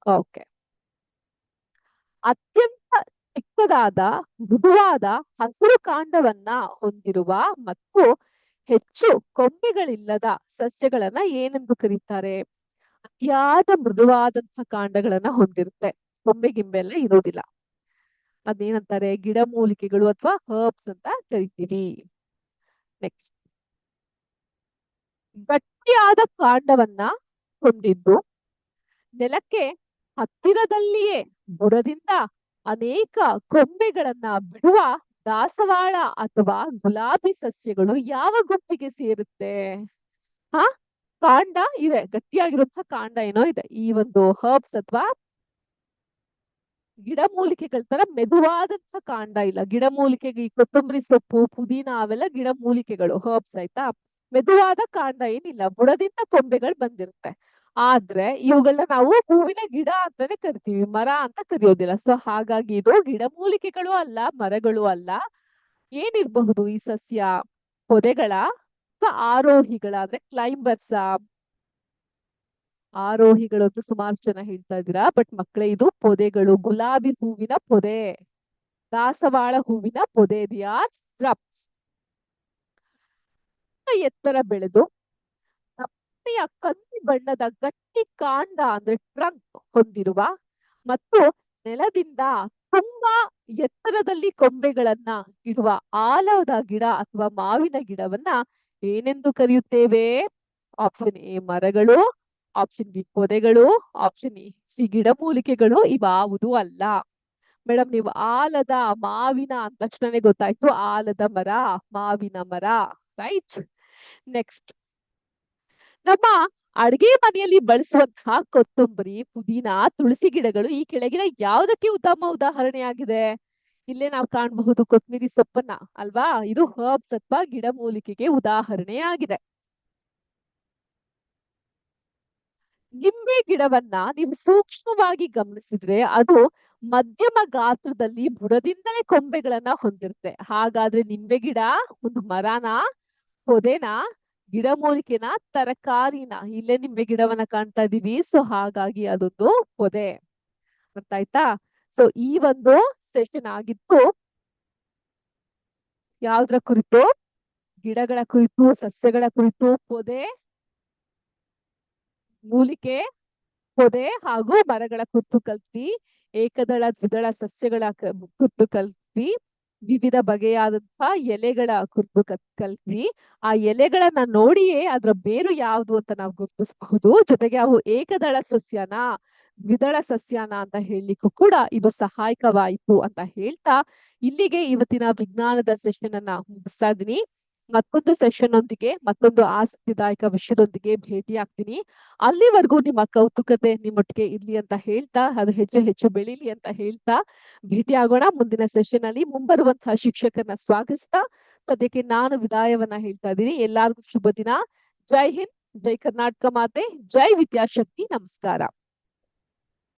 ಓಕೆ. ಅತ್ಯಂತ ಚಿಕ್ಕದಾದ ಮೃದುವಾದ ಹಸಿರು ಕಾಂಡವನ್ನ ಹೊಂದಿರುವ ಮತ್ತು ಹೆಚ್ಚು ಕೊಂಬೆಗಳಿಲ್ಲದ ಸಸ್ಯಗಳನ್ನ ಏನೆಂದು ಕರೀತಾರೆ? ಅತಿಯಾದ ಮೃದುವಾದಂತಹ ಕಾಂಡಗಳನ್ನ ಹೊಂದಿರುತ್ತೆ, ಕೊಂಬೆ ಗಿಂಬೆಲ್ಲ ಇರೋದಿಲ್ಲ. ಅದೇನಂತಾರೆ? ಗಿಡಮೂಲಿಕೆಗಳು ಅಥವಾ ಹರ್ಬ್ಸ್ ಅಂತ ಕರಿತೀವಿ. ನೆಕ್ಸ್ಟ್, ಗಟ್ಟಿಯಾದ ಕಾಂಡವನ್ನ ಹೊಂದಿದ್ದು ನೆಲಕ್ಕೆ ಹತ್ತಿರದಲ್ಲಿಯೇ ಬುಡದಿಂದ ಅನೇಕ ಕೊಂಬೆಗಳನ್ನ ಬಿಡುವ ದಾಸವಾಳ ಅಥವಾ ಗುಲಾಬಿ ಸಸ್ಯಗಳು ಯಾವ ಗುಂಪಿಗೆ ಸೇರುತ್ತೆ? ಹಾ, ಕಾಂಡ ಇದೆ, ಗಟ್ಟಿಯಾಗಿರುವಂತಹ ಕಾಂಡ ಏನೋ ಇದೆ. ಈ ಒಂದು ಹರ್ಬ್ಸ್ ಅಥವಾ ಗಿಡಮೂಲಿಕೆಗಳ ತರ ಮೆದುವಾದಂತಹ ಕಾಂಡ ಇಲ್ಲ. ಗಿಡಮೂಲಿಕೆಗೆ ಈ ಕೊತ್ತಂಬರಿ ಸೊಪ್ಪು, ಪುದೀನ ಅವೆಲ್ಲ ಗಿಡಮೂಲಿಕೆಗಳು, ಹರ್ಬ್ಸ್. ಆಯ್ತಾ? ಮೆದುವಾದ ಕಾಂಡ ಏನಿಲ್ಲ, ಬುಡದಿಂದ ಕೊಂಬೆಗಳು ಬಂದಿರುತ್ತೆ. ಆದ್ರೆ ಇವುಗಳನ್ನ ನಾವು ಹೂವಿನ ಗಿಡ ಅಂತಾನೆ ಕರಿತೀವಿ, ಮರ ಅಂತ ಕರೆಯೋದಿಲ್ಲ. ಸೊ ಹಾಗಾಗಿ ಇದು ಗಿಡಮೂಲಿಕೆಗಳು ಅಲ್ಲ, ಮರಗಳು ಅಲ್ಲ. ಏನಿರಬಹುದು ಈ ಸಸ್ಯ? ಪೊದೆಗಳ ಅಥವಾ ಆರೋಹಿಗಳ, ಅಂದ್ರೆ ಕ್ಲೈಂಬರ್ಸ್? ಆರೋಹಿಗಳು ಅಂತ ಸುಮಾರು ಜನ ಹೇಳ್ತಾ ಇದ್ದೀರಾ, ಬಟ್ ಮಕ್ಕಳೇ ಇದು ಪೊದೆಗಳು. ಗುಲಾಬಿ ಹೂವಿನ ಪೊದೆ, ದಾಸವಾಳ ಹೂವಿನ ಪೊದೆ, shrubs. ಎತ್ತರ ಬೆಳೆದು ದಪ್ಪನೆಯ ಕಂದು ಬಣ್ಣದ ಗಟ್ಟಿ ಕಾಂಡ ಅಂದ್ರೆ ಟ್ರಂಕ್ ಹೊಂದಿರುವ ಮತ್ತು ನೆಲದಿಂದ ತುಂಬಾ ಎತ್ತರದಲ್ಲಿ ಕೊಂಬೆಗಳನ್ನ ಇಡುವ ಆಲದ ಗಿಡ ಅಥವಾ ಮಾವಿನ ಗಿಡವನ್ನ ಏನೆಂದು ಕರೆಯುತ್ತೇವೆ? ಆಪ್ಷನ್ ಎ ಮರಗಳು, ಆಪ್ಷನ್ ಬಿ ಪೊದೆಗಳು, ಆಪ್ಷನ್ ಸಿ ಗಿಡಮೂಲಿಕೆಗಳು. ಇವಾವುದು ಅಲ್ಲ. ಮೇಡಮ್, ನೀವು ಆಲದ, ಮಾವಿನ ಅಂದ ತಕ್ಷಣನೇ ಗೊತ್ತಾಯ್ತು, ಆಲದ ಮರ, ಮಾವಿನ ಮರ. ರೈಟ್? ನೆಕ್ಸ್ಟ್, ನಮ್ಮ ಅಡಿಗೆ ಮನೆಯಲ್ಲಿ ಬಳಸುವಂತಹ ಕೊತ್ತಂಬರಿ, ಪುದೀನ, ತುಳಸಿ ಗಿಡಗಳು ಈ ಕೆಳಗಿನ ಯಾವುದಕ್ಕೆ ಉತ್ತಮ ಉದಾಹರಣೆಯಾಗಿದೆ? ಇಲ್ಲೇ ನಾವು ಕಾಣಬಹುದು ಕೊತ್ತಂಬರಿ ಸೊಪ್ಪನ್ನ, ಅಲ್ವಾ? ಇದು ಹರ್ಬ್ಸ್ ಅಥವಾ ಗಿಡಮೂಲಿಕೆಗೆ ಉದಾಹರಣೆಯಾಗಿದೆ. ನಿಂಬೆ ಗಿಡವನ್ನ ನೀವು ಸೂಕ್ಷ್ಮವಾಗಿ ಗಮನಿಸಿದ್ರೆ ಅದು ಮಧ್ಯಮ ಗಾತ್ರದಲ್ಲಿ ಬುಡದಿಂದಲೇ ಕೊಂಬೆಗಳನ್ನ ಹೊಂದಿರುತ್ತೆ. ಹಾಗಾದ್ರೆ ನಿಂಬೆ ಗಿಡ ಒಂದು ಮರನ, ಪೊದೆನ, ಗಿಡಮೂಲಿಕೆನ, ತರಕಾರಿನ? ಇಲ್ಲೇ ನಿಂಬೆ ಗಿಡವನ್ನ ಕಾಣ್ತಾ ಇದೀವಿ. ಸೊ ಹಾಗಾಗಿ ಅದೊಂದು ಪೊದೆ. ಗೊತ್ತಾಯ್ತಾ? ಸೊ ಈ ಒಂದು ಸೆಷನ್ ಆಗಿತ್ತು ಯಾವ್ದ್ರ ಕುರಿತು? ಗಿಡಗಳ ಕುರಿತು, ಸಸ್ಯಗಳ ಕುರಿತು, ಪೊದೆ, ಮೂಲಿಕೆ, ಪೊದೆ ಹಾಗೂ ಮರಗಳ ಕುರಿತು ಕಲ್ತ್ವಿ. ಏಕದಳ ದ್ವಿದಳ ಸಸ್ಯಗಳ ಕುರಿತು ಕಲ್ತ್ವಿ. ವಿವಿಧ ಬಗೆಯಾದಂತಹ ಎಲೆಗಳ ಕುರಿತು ಕಲ್ತ್ವಿ. ಆ ಎಲೆಗಳನ್ನ ನೋಡಿಯೇ ಅದ್ರ ಬೇರು ಯಾವುದು ಅಂತ ನಾವು ಗುರುತಿಸಬಹುದು. ಜೊತೆಗೆ ಅವು ಏಕದಳ ಸಸ್ಯನ, ದ್ವಿದಳ ಸಸ್ಯನ ಅಂತ ಹೇಳಲಿಕ್ಕೂ ಕೂಡ ಇದು ಸಹಾಯಕವಾಯಿತು ಅಂತ ಹೇಳ್ತಾ ಇಲ್ಲಿಗೆ ಇವತ್ತಿನ ವಿಜ್ಞಾನದ ಸೆಷನ್ ಅನ್ನ ಮುಗಿಸ್ತಾ ಇದೀನಿ. ಮತ್ತೊಂದು ಸೆಷನ್ ಒಂದಿಗೆ, ಮತ್ತೊಂದು ಆಸಕ್ತಿದಾಯಕ ವಿಷಯದೊಂದಿಗೆ ಭೇಟಿ ಆಗ್ತೀನಿ. ಅಲ್ಲಿವರೆಗೂ ನಿಮ್ಮ ಕೌತುಕತೆ ನಿಮ್ಮೊಟ್ಟಿಗೆ ಇರ್ಲಿ ಅಂತ ಹೇಳ್ತಾ, ಅದು ಹೆಚ್ಚು ಹೆಚ್ಚು ಬೆಳೀಲಿ ಅಂತ ಹೇಳ್ತಾ ಭೇಟಿ ಆಗೋಣ ಮುಂದಿನ ಸೆಷನ್ ಅಲ್ಲಿ. ಮುಂಬರುವಂತಹ ಶಿಕ್ಷಕರನ್ನ ಸ್ವಾಗತಿಸ್ತಾ ಸದ್ಯಕ್ಕೆ ನಾನು ವಿದಾಯವನ್ನ ಹೇಳ್ತಾ ಇದ್ದೀನಿ. ಎಲ್ಲಾರ್ಗೂ ಶುಭ ದಿನ. ಜೈ ಹಿಂದ್, ಜೈ ಕರ್ನಾಟಕ ಮಾತೆ, ಜೈ ವಿದ್ಯಾಶಕ್ತಿ. ನಮಸ್ಕಾರ.